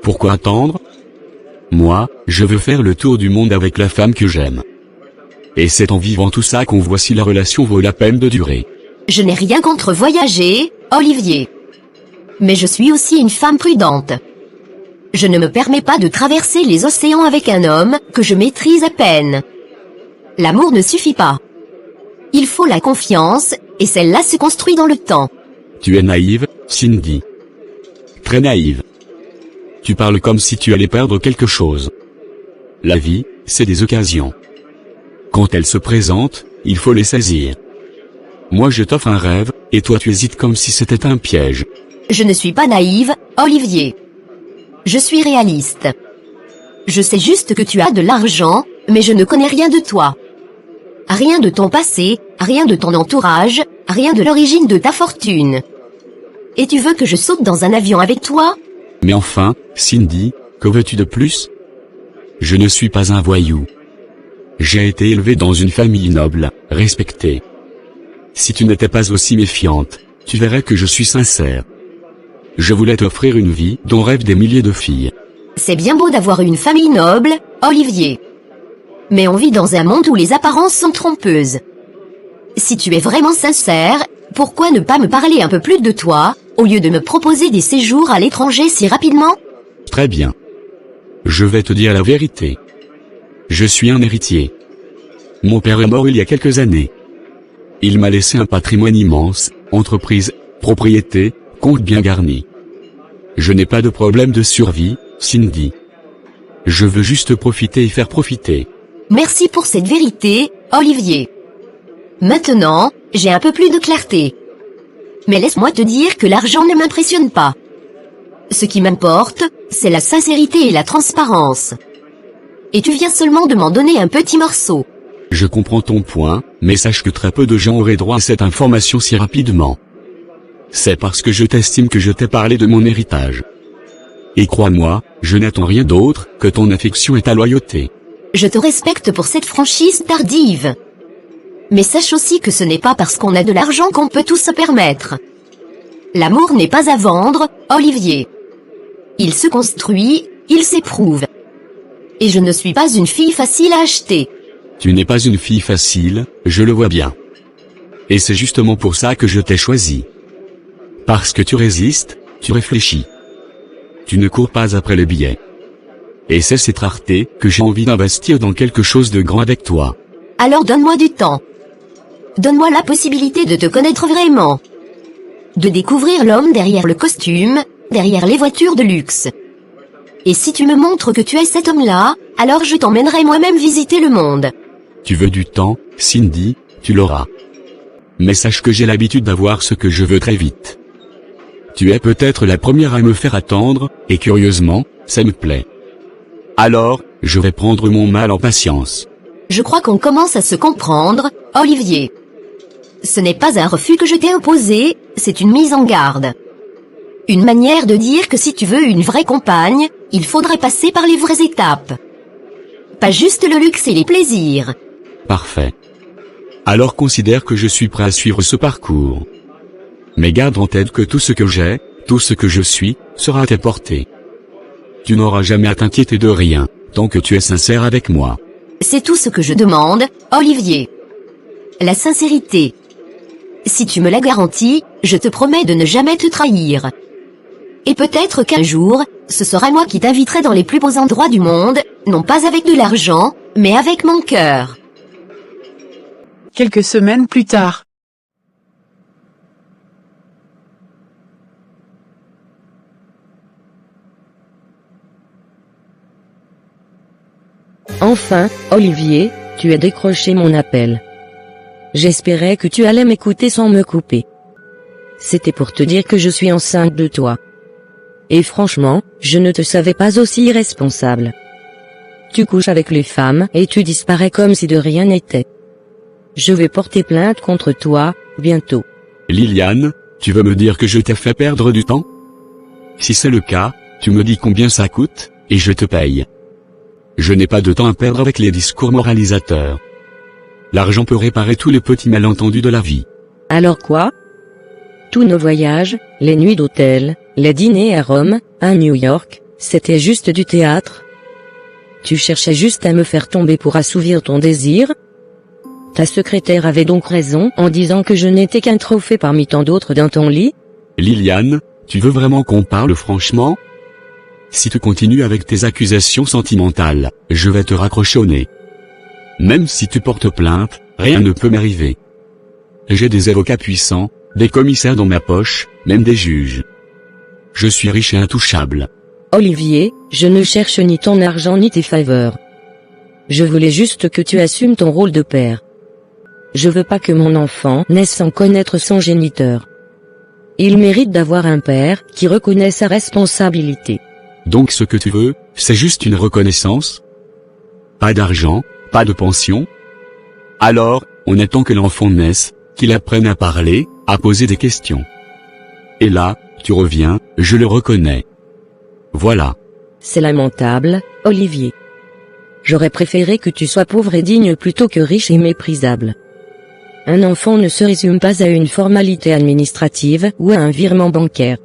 Pourquoi attendre? Moi, je veux faire le tour du monde avec la femme que j'aime. Et c'est en vivant tout ça qu'on voit si la relation vaut la peine de durer. Je n'ai rien contre voyager, Olivier. Mais je suis aussi une femme prudente. Je ne me permets pas de traverser les océans avec un homme que je maîtrise à peine. L'amour ne suffit pas. Il faut la confiance, et celle-là se construit dans le temps. Tu es naïve, Cindy. Très naïve. Tu parles comme si tu allais perdre quelque chose. La vie, c'est des occasions. Quand elles se présentent, il faut les saisir. Moi je t'offre un rêve, et toi tu hésites comme si c'était un piège. Je ne suis pas naïve, Olivier. Je suis réaliste. Je sais juste que tu as de l'argent, mais je ne connais rien de toi. Rien de ton passé, rien de ton entourage, rien de l'origine de ta fortune. Et tu veux que je saute dans un avion avec toi? Mais enfin, Cindy, que veux-tu de plus? Je ne suis pas un voyou. J'ai été élevé dans une famille noble, respectée. Si tu n'étais pas aussi méfiante, tu verrais que je suis sincère. Je voulais t'offrir une vie dont rêvent des milliers de filles. C'est bien beau d'avoir une famille noble, Olivier. Mais on vit dans un monde où les apparences sont trompeuses. Si tu es vraiment sincère, pourquoi ne pas me parler un peu plus de toi, au lieu de me proposer des séjours à l'étranger si rapidement? Très bien. Je vais te dire la vérité. Je suis un héritier. Mon père est mort il y a quelques années. Il m'a laissé un patrimoine immense, entreprise, propriété, compte bien garni. Je n'ai pas de problème de survie, Cindy. Je veux juste profiter et faire profiter. Merci pour cette vérité, Olivier. Maintenant, j'ai un peu plus de clarté. Mais laisse-moi te dire que l'argent ne m'impressionne pas. Ce qui m'importe, c'est la sincérité et la transparence. Et tu viens seulement de m'en donner un petit morceau. Je comprends ton point, mais sache que très peu de gens auraient droit à cette information si rapidement. C'est parce que je t'estime que je t'ai parlé de mon héritage. Et crois-moi, je n'attends rien d'autre que ton affection et ta loyauté. Je te respecte pour cette franchise tardive. Mais sache aussi que ce n'est pas parce qu'on a de l'argent qu'on peut tout se permettre. L'amour n'est pas à vendre, Olivier. Il se construit, il s'éprouve. Et je ne suis pas une fille facile à acheter. Tu n'es pas une fille facile, je le vois bien. Et c'est justement pour ça que je t'ai choisi. Parce que tu résistes, tu réfléchis. Tu ne cours pas après les billets. Et c'est cette rareté que j'ai envie d'investir dans quelque chose de grand avec toi. Alors donne-moi du temps. Donne-moi la possibilité de te connaître vraiment. De découvrir l'homme derrière le costume, derrière les voitures de luxe. Et si tu me montres que tu es cet homme-là, alors je t'emmènerai moi-même visiter le monde. Tu veux du temps, Cindy, tu l'auras. Mais sache que j'ai l'habitude d'avoir ce que je veux très vite. Tu es peut-être la première à me faire attendre, et curieusement, ça me plaît. Alors, je vais prendre mon mal en patience. Je crois qu'on commence à se comprendre, Olivier. Ce n'est pas un refus que je t'ai imposé, c'est une mise en garde. Une manière de dire que si tu veux une vraie compagne, il faudrait passer par les vraies étapes. Pas juste le luxe et les plaisirs. Parfait. Alors considère que je suis prêt à suivre ce parcours. Mais garde en tête que tout ce que j'ai, tout ce que je suis, sera à tes portées. Tu n'auras jamais à t'inquiéter de rien, tant que tu es sincère avec moi. C'est tout ce que je demande, Olivier. La sincérité. Si tu me la garantis, je te promets de ne jamais te trahir. Et peut-être qu'un jour, ce sera moi qui t'inviterai dans les plus beaux endroits du monde, non pas avec de l'argent, mais avec mon cœur. Quelques semaines plus tard. Enfin, Olivier, tu as décroché mon appel. J'espérais que tu allais m'écouter sans me couper. C'était pour te dire que je suis enceinte de toi. Et franchement, je ne te savais pas aussi irresponsable. Tu couches avec les femmes et tu disparais comme si de rien n'était. Je vais porter plainte contre toi, bientôt. Liliane, tu veux me dire que je t'ai fait perdre du temps? Si c'est le cas, tu me dis combien ça coûte, et je te paye. Je n'ai pas de temps à perdre avec les discours moralisateurs. L'argent peut réparer tous les petits malentendus de la vie. Alors quoi? Tous nos voyages, les nuits d'hôtel, les dîners à Rome, à New York, c'était juste du théâtre? Tu cherchais juste à me faire tomber pour assouvir ton désir? Ta secrétaire avait donc raison en disant que je n'étais qu'un trophée parmi tant d'autres dans ton lit? Liliane, tu veux vraiment qu'on parle franchement? Si tu continues avec tes accusations sentimentales, je vais te raccrocher au nez. Même si tu portes plainte, rien ne peut m'arriver. J'ai des avocats puissants, des commissaires dans ma poche, même des juges. Je suis riche et intouchable. Olivier, je ne cherche ni ton argent ni tes faveurs. Je voulais juste que tu assumes ton rôle de père. Je veux pas que mon enfant naisse sans connaître son géniteur. Il mérite d'avoir un père qui reconnaît sa responsabilité. Donc ce que tu veux, c'est juste une reconnaissance? Pas d'argent, pas de pension? Alors, on attend que l'enfant naisse, qu'il apprenne à parler, à poser des questions. Et là, tu reviens, je le reconnais. Voilà. C'est lamentable, Olivier. J'aurais préféré que tu sois pauvre et digne plutôt que riche et méprisable. Un enfant ne se résume pas à une formalité administrative ou à un virement bancaire.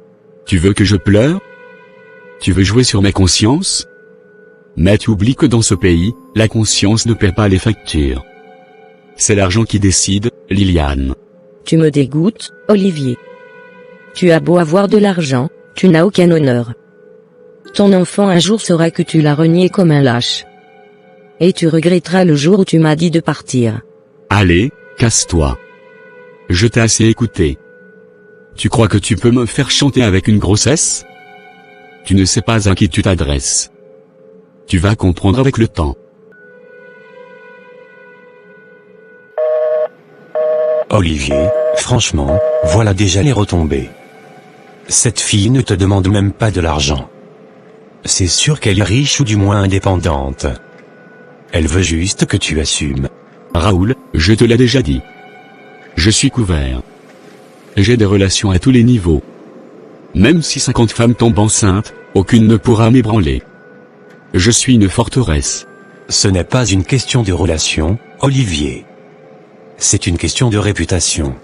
Tu veux que je pleure? Tu veux jouer sur ma conscience? Mais tu oublies que dans ce pays, la conscience ne paie pas les factures. C'est l'argent qui décide, Liliane. Tu me dégoûtes, Olivier. Tu as beau avoir de l'argent, tu n'as aucun honneur. Ton enfant un jour saura que tu l'as renié comme un lâche. Et tu regretteras le jour où tu m'as dit de partir. Allez, casse-toi. Je t'ai assez écouté. Tu crois que tu peux me faire chanter avec une grossesse? Tu ne sais pas à qui tu t'adresses. Tu vas comprendre avec le temps. Olivier, franchement, voilà déjà les retombées. Cette fille ne te demande même pas de l'argent. C'est sûr qu'elle est riche ou du moins indépendante. Elle veut juste que tu assumes. Raoul, je te l'ai déjà dit. Je suis couvert. J'ai des relations à tous les niveaux. Même si 50 femmes tombent enceintes, aucune ne pourra m'ébranler. Je suis une forteresse. Ce n'est pas une question de relation, Olivier. C'est une question de réputation.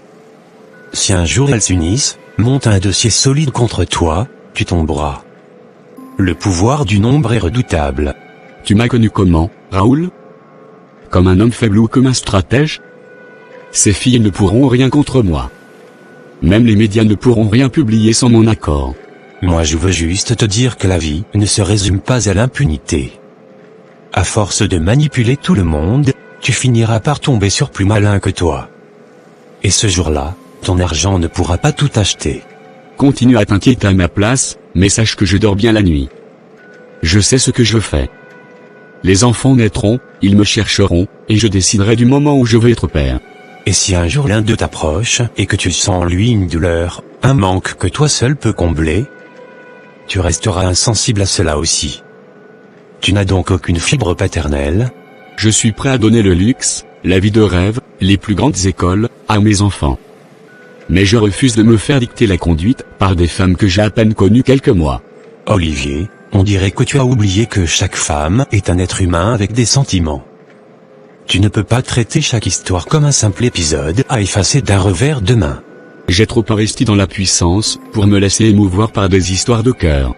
Si un jour elles s'unissent, montent un dossier solide contre toi, tu tomberas. Le pouvoir du nombre est redoutable. Tu m'as connu comment, Raoul? Comme un homme faible ou comme un stratège? Ces filles ne pourront rien contre moi. Même les médias ne pourront rien publier sans mon accord. Moi je veux juste te dire que la vie ne se résume pas à l'impunité. À force de manipuler tout le monde, tu finiras par tomber sur plus malin que toi. Et ce jour-là, ton argent ne pourra pas tout acheter. Continue à t'inquiéter à ma place, mais sache que je dors bien la nuit. Je sais ce que je fais. Les enfants naîtront, ils me chercheront, et je déciderai du moment où je veux être père. Et si un jour l'un d'eux t'approche, et que tu sens en lui une douleur, un manque que toi seul peux combler, tu resteras insensible à cela aussi. Tu n'as donc aucune fibre paternelle? Je suis prêt à donner le luxe, la vie de rêve, les plus grandes écoles, à mes enfants. Mais je refuse de me faire dicter la conduite par des femmes que j'ai à peine connues quelques mois. Olivier, on dirait que tu as oublié que chaque femme est un être humain avec des sentiments. Tu ne peux pas traiter chaque histoire comme un simple épisode à effacer d'un revers de main. J'ai trop investi dans la puissance pour me laisser émouvoir par des histoires de cœur.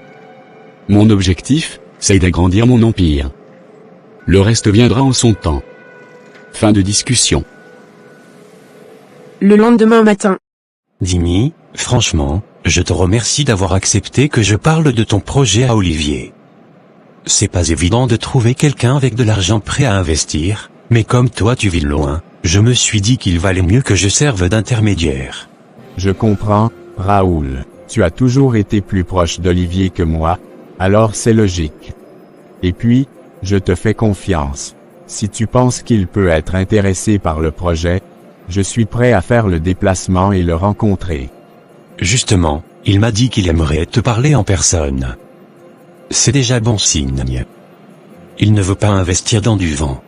Mon objectif, c'est d'agrandir mon empire. Le reste viendra en son temps. Fin de discussion. Le lendemain matin. Dimi, franchement, je te remercie d'avoir accepté que je parle de ton projet à Olivier. C'est pas évident de trouver quelqu'un avec de l'argent prêt à investir, mais comme toi tu vis loin, je me suis dit qu'il valait mieux que je serve d'intermédiaire. Je comprends, Raoul. Tu as toujours été plus proche d'Olivier que moi, alors c'est logique. Et puis, je te fais confiance. Si tu penses qu'il peut être intéressé par le projet, je suis prêt à faire le déplacement et le rencontrer. Justement, il m'a dit qu'il aimerait te parler en personne. C'est déjà bon signe. Il ne veut pas investir dans du vent.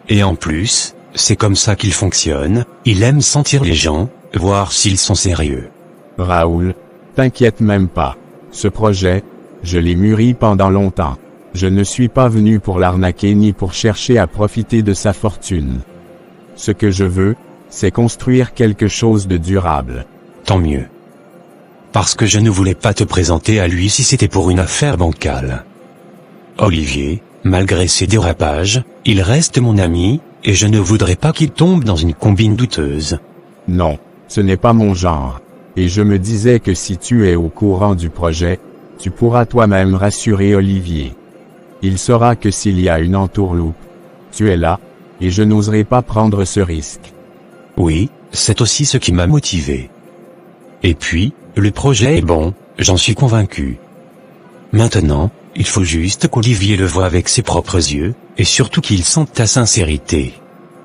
Et en plus, c'est comme ça qu'il fonctionne, il aime sentir les gens, voir s'ils sont sérieux. Raoul, t'inquiète même pas. Ce projet, je l'ai mûri pendant longtemps. Je ne suis pas venu pour l'arnaquer ni pour chercher à profiter de sa fortune. Ce que je veux, c'est construire quelque chose de durable. Tant mieux. Parce que je ne voulais pas te présenter à lui si c'était pour une affaire bancale. Olivier, malgré ses dérapages, il reste mon ami, et je ne voudrais pas qu'il tombe dans une combine douteuse. Non, ce n'est pas mon genre. Et je me disais que si tu es au courant du projet, tu pourras toi-même rassurer Olivier. Il saura que s'il y a une entourloupe, tu es là, et je n'oserais pas prendre ce risque. Oui, c'est aussi ce qui m'a motivé. Et puis, le projet est bon, j'en suis convaincu. Maintenant, il faut juste qu'Olivier le voie avec ses propres yeux, et surtout qu'il sente ta sincérité.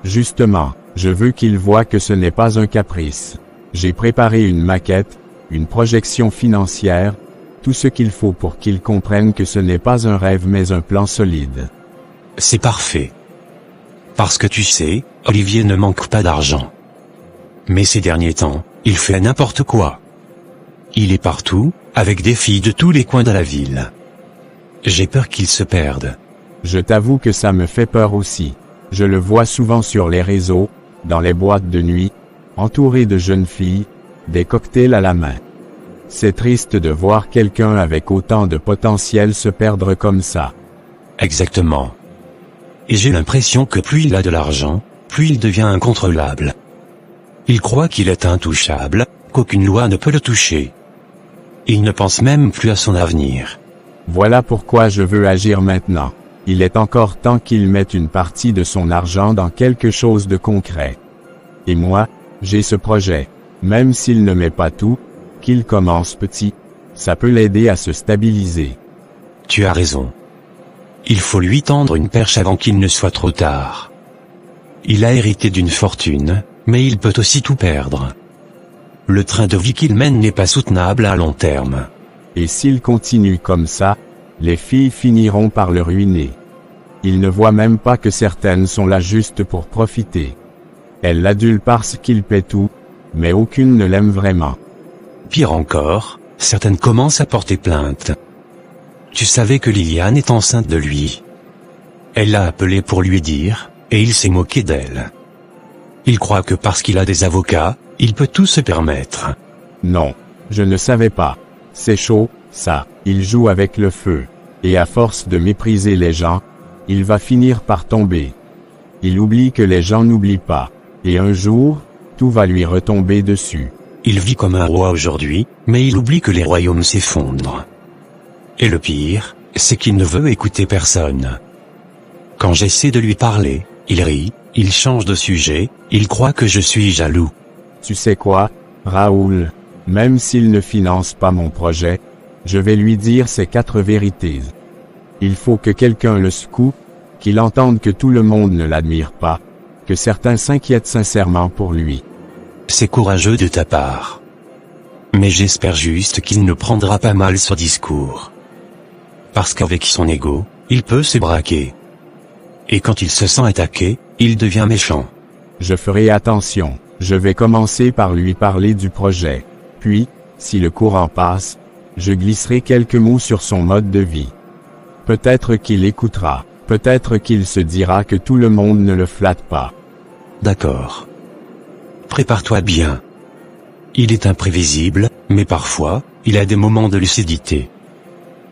Justement, je veux qu'il voie que ce n'est pas un caprice. J'ai préparé une maquette, une projection financière, tout ce qu'il faut pour qu'il comprenne que ce n'est pas un rêve mais un plan solide. C'est parfait. Parce que tu sais, Olivier ne manque pas d'argent. Mais ces derniers temps, il fait n'importe quoi. Il est partout, avec des filles de tous les coins de la ville. J'ai peur qu'il se perde. Je t'avoue que ça me fait peur aussi. Je le vois souvent sur les réseaux, dans les boîtes de nuit, entouré de jeunes filles, des cocktails à la main. C'est triste de voir quelqu'un avec autant de potentiel se perdre comme ça. Exactement. Et j'ai l'impression que plus il a de l'argent, plus il devient incontrôlable. Il croit qu'il est intouchable, qu'aucune loi ne peut le toucher. Il ne pense même plus à son avenir. Voilà pourquoi je veux agir maintenant. Il est encore temps qu'il mette une partie de son argent dans quelque chose de concret. Et moi, j'ai ce projet. Même s'il ne met pas tout, qu'il commence petit, ça peut l'aider à se stabiliser. Tu as raison. Il faut lui tendre une perche avant qu'il ne soit trop tard. Il a hérité d'une fortune, mais il peut aussi tout perdre. Le train de vie qu'il mène n'est pas soutenable à long terme. Et s'il continue comme ça, les filles finiront par le ruiner. Il ne voit même pas que certaines sont là juste pour profiter. Elles l'adulent parce qu'il paie tout, mais aucune ne l'aime vraiment. Pire encore, certaines commencent à porter plainte. Tu savais que Liliane est enceinte de lui. Elle l'a appelé pour lui dire, et il s'est moqué d'elle. Il croit que parce qu'il a des avocats, il peut tout se permettre. Non, je ne savais pas. C'est chaud, ça, il joue avec le feu. Et à force de mépriser les gens, il va finir par tomber. Il oublie que les gens n'oublient pas. Et un jour, tout va lui retomber dessus. Il vit comme un roi aujourd'hui, mais il oublie que les royaumes s'effondrent. Et le pire, c'est qu'il ne veut écouter personne. Quand j'essaie de lui parler, il rit, il change de sujet, il croit que je suis jaloux. Tu sais quoi, Raoul, même s'il ne finance pas mon projet, je vais lui dire ces 4 vérités. Il faut que quelqu'un le secoue, qu'il entende que tout le monde ne l'admire pas, que certains s'inquiètent sincèrement pour lui. C'est courageux de ta part. Mais j'espère juste qu'il ne prendra pas mal ce discours. Parce qu'avec son ego, il peut se braquer. Et quand il se sent attaqué, il devient méchant. Je ferai attention, Je vais commencer par lui parler du projet. Puis, si le courant passe, je glisserai quelques mots sur son mode de vie. Peut-être qu'il écoutera, peut-être qu'il se dira que tout le monde ne le flatte pas. D'accord. Prépare-toi bien. Il est imprévisible, mais parfois, il a des moments de lucidité.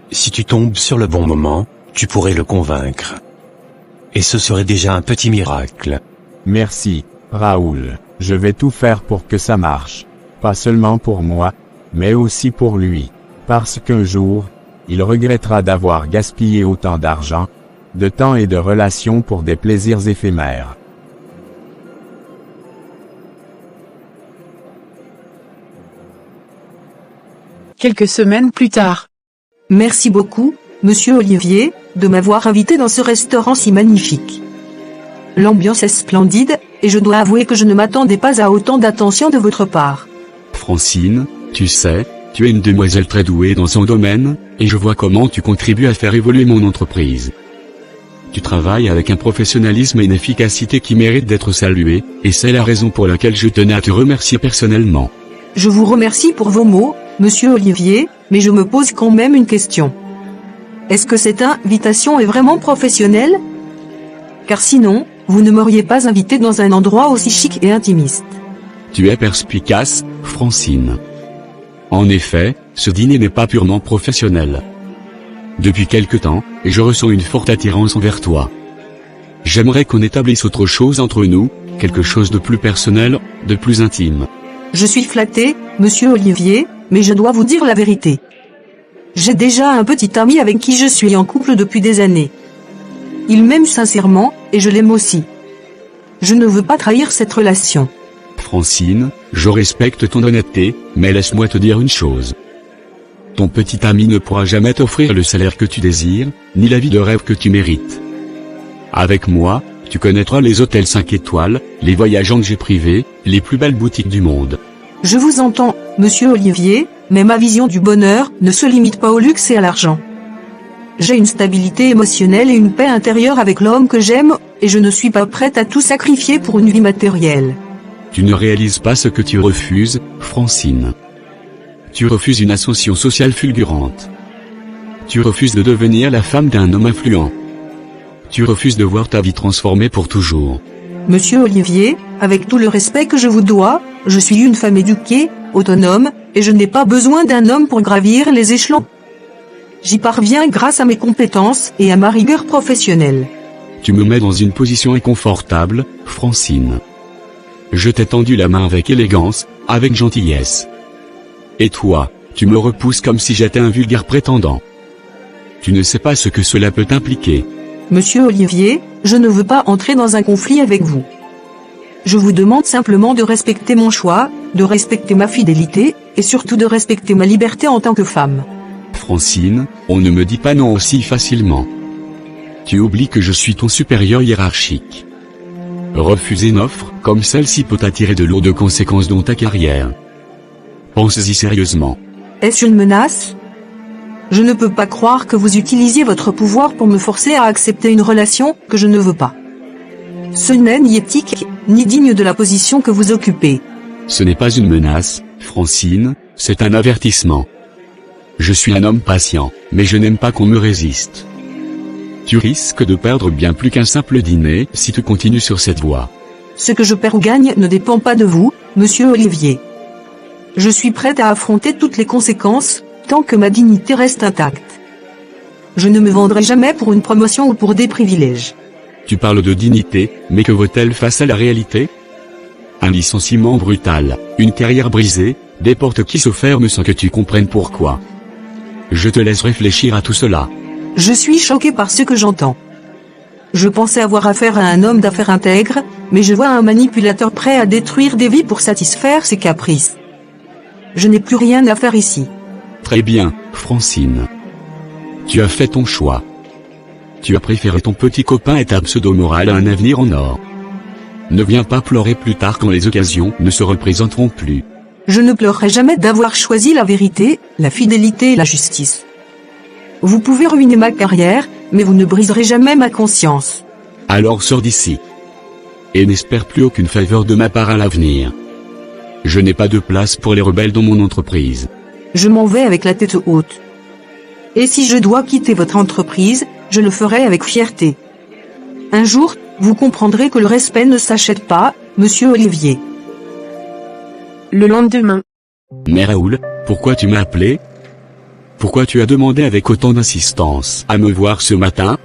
Si tu tombes sur le bon moment, tu pourrais le convaincre. Et ce serait déjà un petit miracle. Merci, Raoul. Je vais tout faire pour que ça marche. Pas seulement pour moi, mais aussi pour lui. Parce qu'un jour, il regrettera d'avoir gaspillé autant d'argent, de temps et de relations pour des plaisirs éphémères. Quelques semaines plus tard. Merci beaucoup, monsieur Olivier, de m'avoir invité dans ce restaurant si magnifique. L'ambiance est splendide, et je dois avouer que je ne m'attendais pas à autant d'attention de votre part. Francine, tu sais, tu es une demoiselle très douée dans son domaine, et je vois comment tu contribues à faire évoluer mon entreprise. Tu travailles avec un professionnalisme et une efficacité qui méritent d'être salués, et c'est la raison pour laquelle je tenais à te remercier personnellement. Je vous remercie pour vos mots, monsieur Olivier, mais je me pose quand même une question. Est-ce que cette invitation est vraiment professionnelle? Car sinon, vous ne m'auriez pas invité dans un endroit aussi chic et intimiste. Tu es perspicace, Francine. En effet, ce dîner n'est pas purement professionnel. Depuis quelque temps, je ressens une forte attirance envers toi. J'aimerais qu'on établisse autre chose entre nous, quelque chose de plus personnel, de plus intime. Je suis flatté, monsieur Olivier, mais je dois vous dire la vérité. J'ai déjà un petit ami avec qui je suis en couple depuis des années. Il m'aime sincèrement, et je l'aime aussi. Je ne veux pas trahir cette relation. Francine, je respecte ton honnêteté, mais laisse-moi te dire une chose. Ton petit ami ne pourra jamais t'offrir le salaire que tu désires, ni la vie de rêve que tu mérites. Avec moi, tu connaîtras les hôtels 5 étoiles, les voyages en jet privé, les plus belles boutiques du monde. Je vous entends, monsieur Olivier, mais ma vision du bonheur ne se limite pas au luxe et à l'argent. J'ai une stabilité émotionnelle et une paix intérieure avec l'homme que j'aime, et je ne suis pas prête à tout sacrifier pour une vie matérielle. Tu ne réalises pas ce que tu refuses, Francine. Tu refuses une ascension sociale fulgurante. Tu refuses de devenir la femme d'un homme influent. Tu refuses de voir ta vie transformée pour toujours. Monsieur Olivier, avec tout le respect que je vous dois, je suis une femme éduquée, autonome, et je n'ai pas besoin d'un homme pour gravir les échelons. J'y parviens grâce à mes compétences et à ma rigueur professionnelle. Tu me mets dans une position inconfortable, Francine. Je t'ai tendu la main avec élégance, avec gentillesse. Et toi, tu me repousses comme si j'étais un vulgaire prétendant. Tu ne sais pas ce que cela peut impliquer. Monsieur Olivier, je ne veux pas entrer dans un conflit avec vous. Je vous demande simplement de respecter mon choix, de respecter ma fidélité, et surtout de respecter ma liberté en tant que femme. Francine, on ne me dit pas non aussi facilement. Tu oublies que je suis ton supérieur hiérarchique. Refuser une offre comme celle-ci peut attirer de lourdes conséquences dans ta carrière. Pense-y sérieusement. Est-ce une menace? Je ne peux pas croire que vous utilisiez votre pouvoir pour me forcer à accepter une relation que je ne veux pas. Ce n'est ni éthique, ni digne de la position que vous occupez. Ce n'est pas une menace, Francine, c'est un avertissement. Je suis un homme patient, mais je n'aime pas qu'on me résiste. Tu risques de perdre bien plus qu'un simple dîner si tu continues sur cette voie. Ce que je perds ou gagne ne dépend pas de vous, monsieur Olivier. Je suis prête à affronter toutes les conséquences, tant que ma dignité reste intacte. Je ne me vendrai jamais pour une promotion ou pour des privilèges. Tu parles de dignité, mais que vaut-elle face à la réalité? Un licenciement brutal, une carrière brisée, des portes qui se ferment sans que tu comprennes pourquoi. Je te laisse réfléchir à tout cela. Je suis choqué par ce que j'entends. Je pensais avoir affaire à un homme d'affaires intègre, mais je vois un manipulateur prêt à détruire des vies pour satisfaire ses caprices. Je n'ai plus rien à faire ici. Très bien, Francine. Tu as fait ton choix. Tu as préféré ton petit copain et ta pseudo-morale à un avenir en or. Ne viens pas pleurer plus tard quand les occasions ne se représenteront plus. Je ne pleurerai jamais d'avoir choisi la vérité, la fidélité et la justice. Vous pouvez ruiner ma carrière, mais vous ne briserez jamais ma conscience. Alors sors d'ici. et n'espère plus aucune faveur de ma part à l'avenir. Je n'ai pas de place pour les rebelles dans mon entreprise. Je m'en vais avec la tête haute. Et si je dois quitter votre entreprise, je le ferai avec fierté. Un jour, vous comprendrez que le respect ne s'achète pas, monsieur Olivier. Le lendemain. Mais Raoul, pourquoi tu m'as appelé? Pourquoi tu as demandé avec autant d'insistance à me voir ce matin?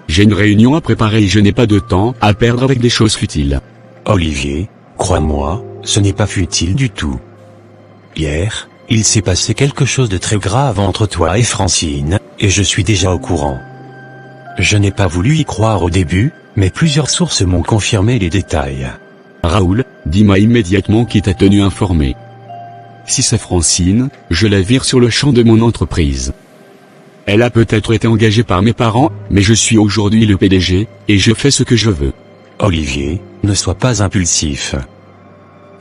J'ai une réunion à préparer et je n'ai pas de temps à perdre avec des choses futiles. Olivier, crois-moi, ce n'est pas futile du tout. Hier, il s'est passé quelque chose de très grave entre toi et Francine, et je suis déjà au courant. Je n'ai pas voulu y croire au début, mais plusieurs sources m'ont confirmé les détails. Raoul, dis-moi immédiatement qui t'a tenu informé. Si c'est Francine, je la vire sur le champ de mon entreprise. Elle a peut-être été engagée par mes parents, mais je suis aujourd'hui le PDG, et je fais ce que je veux. Olivier, ne sois pas impulsif.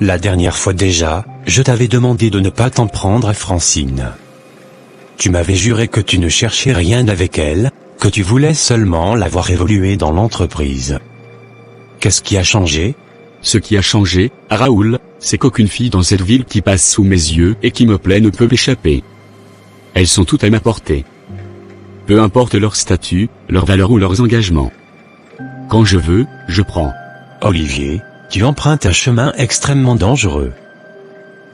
La dernière fois déjà, je t'avais demandé de ne pas t'en prendre à Francine. Tu m'avais juré que tu ne cherchais rien avec elle, que tu voulais seulement la voir évoluer dans l'entreprise. Qu'est-ce qui a changé? Ce qui a changé, Raoul, c'est qu'aucune fille dans cette ville qui passe sous mes yeux et qui me plaît ne peut m'échapper. Elles sont toutes à ma portée. Peu importe leur statut, leur valeur ou leurs engagements. Quand je veux, je prends. Olivier, tu empruntes un chemin extrêmement dangereux.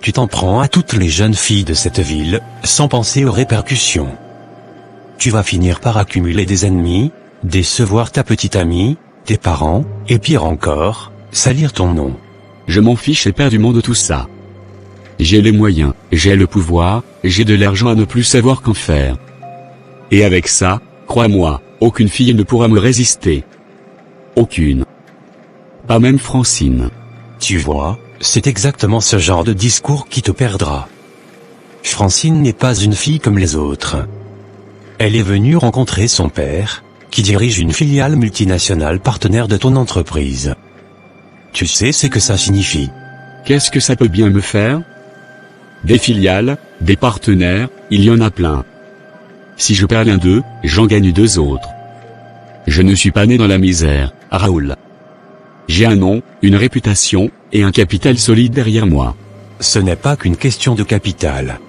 Tu t'en prends à toutes les jeunes filles de cette ville, sans penser aux répercussions. Tu vas finir par accumuler des ennemis, décevoir ta petite amie, tes parents, et pire encore, salir ton nom. Je m'en fiche éperdument de tout ça. J'ai les moyens, j'ai le pouvoir, j'ai de l'argent à ne plus savoir qu'en faire. Et avec ça, crois-moi, aucune fille ne pourra me résister. Aucune. Pas même Francine. Tu vois, c'est exactement ce genre de discours qui te perdra. Francine n'est pas une fille comme les autres. Elle est venue rencontrer son père, qui dirige une filiale multinationale partenaire de ton entreprise. Tu sais ce que ça signifie. Qu'est-ce que ça peut bien me faire? Des filiales, des partenaires, il y en a plein. Si je perds l'un d'eux, j'en gagne deux autres. Je ne suis pas né dans la misère, Raoul. J'ai un nom, une réputation, et un capital solide derrière moi. Ce n'est pas qu'une question de capital.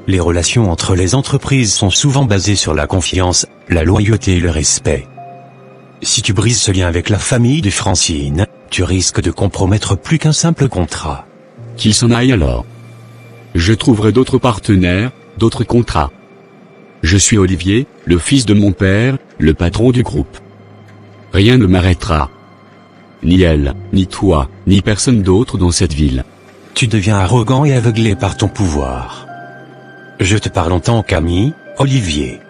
Les relations entre les entreprises sont souvent basées sur la confiance, la loyauté et le respect. Si tu brises ce lien avec la famille de Francine, tu risques de compromettre plus qu'un simple contrat. Qu'il s'en aille alors. Je trouverai d'autres partenaires, d'autres contrats. Je suis Olivier, le fils de mon père, le patron du groupe. Rien ne m'arrêtera. Ni elle, ni toi, ni personne d'autre dans cette ville. Tu deviens arrogant et aveuglé par ton pouvoir. Je te parle en tant qu'ami, Olivier.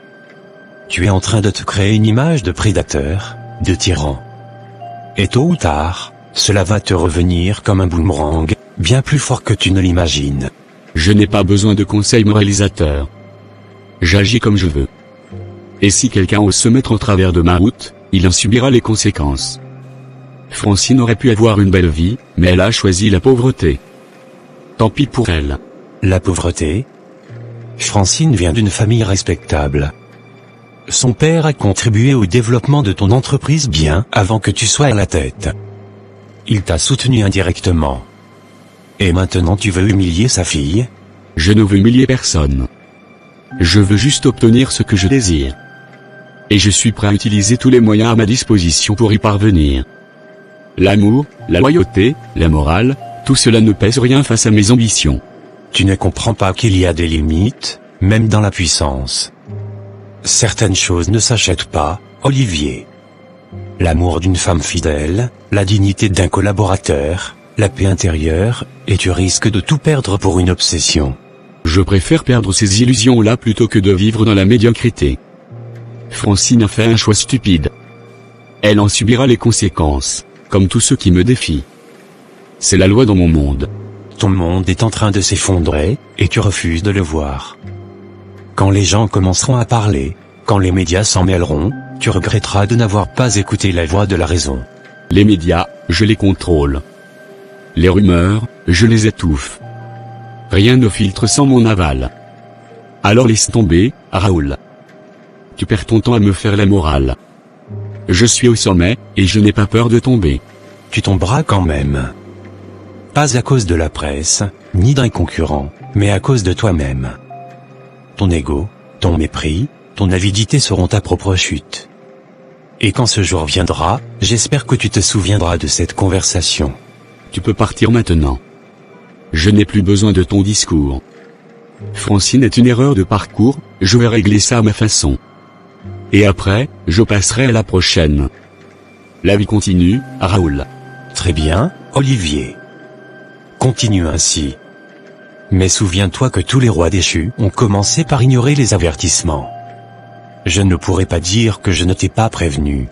Tu es en train de te créer une image de prédateur, de tyran. Et tôt ou tard, cela va te revenir comme un boomerang, bien plus fort que tu ne l'imagines. Je n'ai pas besoin de conseils moralisateurs. J'agis comme je veux. Et si quelqu'un ose se mettre en travers de ma route, il en subira les conséquences. Francine aurait pu avoir une belle vie, mais elle a choisi la pauvreté. Tant pis pour elle. La pauvreté? Francine vient d'une famille respectable. Son père a contribué au développement de ton entreprise bien avant que tu sois à la tête. Il t'a soutenu indirectement. Et maintenant tu veux humilier sa fille? Je ne veux humilier personne. Je veux juste obtenir ce que je désire. Et je suis prêt à utiliser tous les moyens à ma disposition pour y parvenir. L'amour, la loyauté, la morale, tout cela ne pèse rien face à mes ambitions. Tu ne comprends pas qu'il y a des limites, même dans la puissance. Certaines choses ne s'achètent pas, Olivier. L'amour d'une femme fidèle, la dignité d'un collaborateur, la paix intérieure, et tu risques de tout perdre pour une obsession. Je préfère perdre ces illusions-là plutôt que de vivre dans la médiocrité. Francine a fait un choix stupide. Elle en subira les conséquences, comme tous ceux qui me défient. C'est la loi dans mon monde. Ton monde est en train de s'effondrer, et tu refuses de le voir. Quand les gens commenceront à parler, quand les médias s'en mêleront, tu regretteras de n'avoir pas écouté la voix de la raison. Les médias, je les contrôle. Les rumeurs, je les étouffe. Rien ne filtre sans mon aval. Alors laisse tomber, Raoul. Tu perds ton temps à me faire la morale. Je suis au sommet, et je n'ai pas peur de tomber. tu tomberas quand même. Pas à cause de la presse, ni d'un concurrent, mais à cause de toi-même. Ton ego, ton mépris, ton avidité seront ta propre chute. Et quand ce jour viendra, j'espère que tu te souviendras de cette conversation. Tu peux partir maintenant. Je n'ai plus besoin de ton discours. Francine est une erreur de parcours, je vais régler ça à ma façon. Et après, je passerai à la prochaine. La vie continue, Raoul. Très bien, Olivier. Continue ainsi. Mais souviens-toi que tous les rois déchus ont commencé par ignorer les avertissements. Je ne pourrais pas dire que je ne t'ai pas prévenu,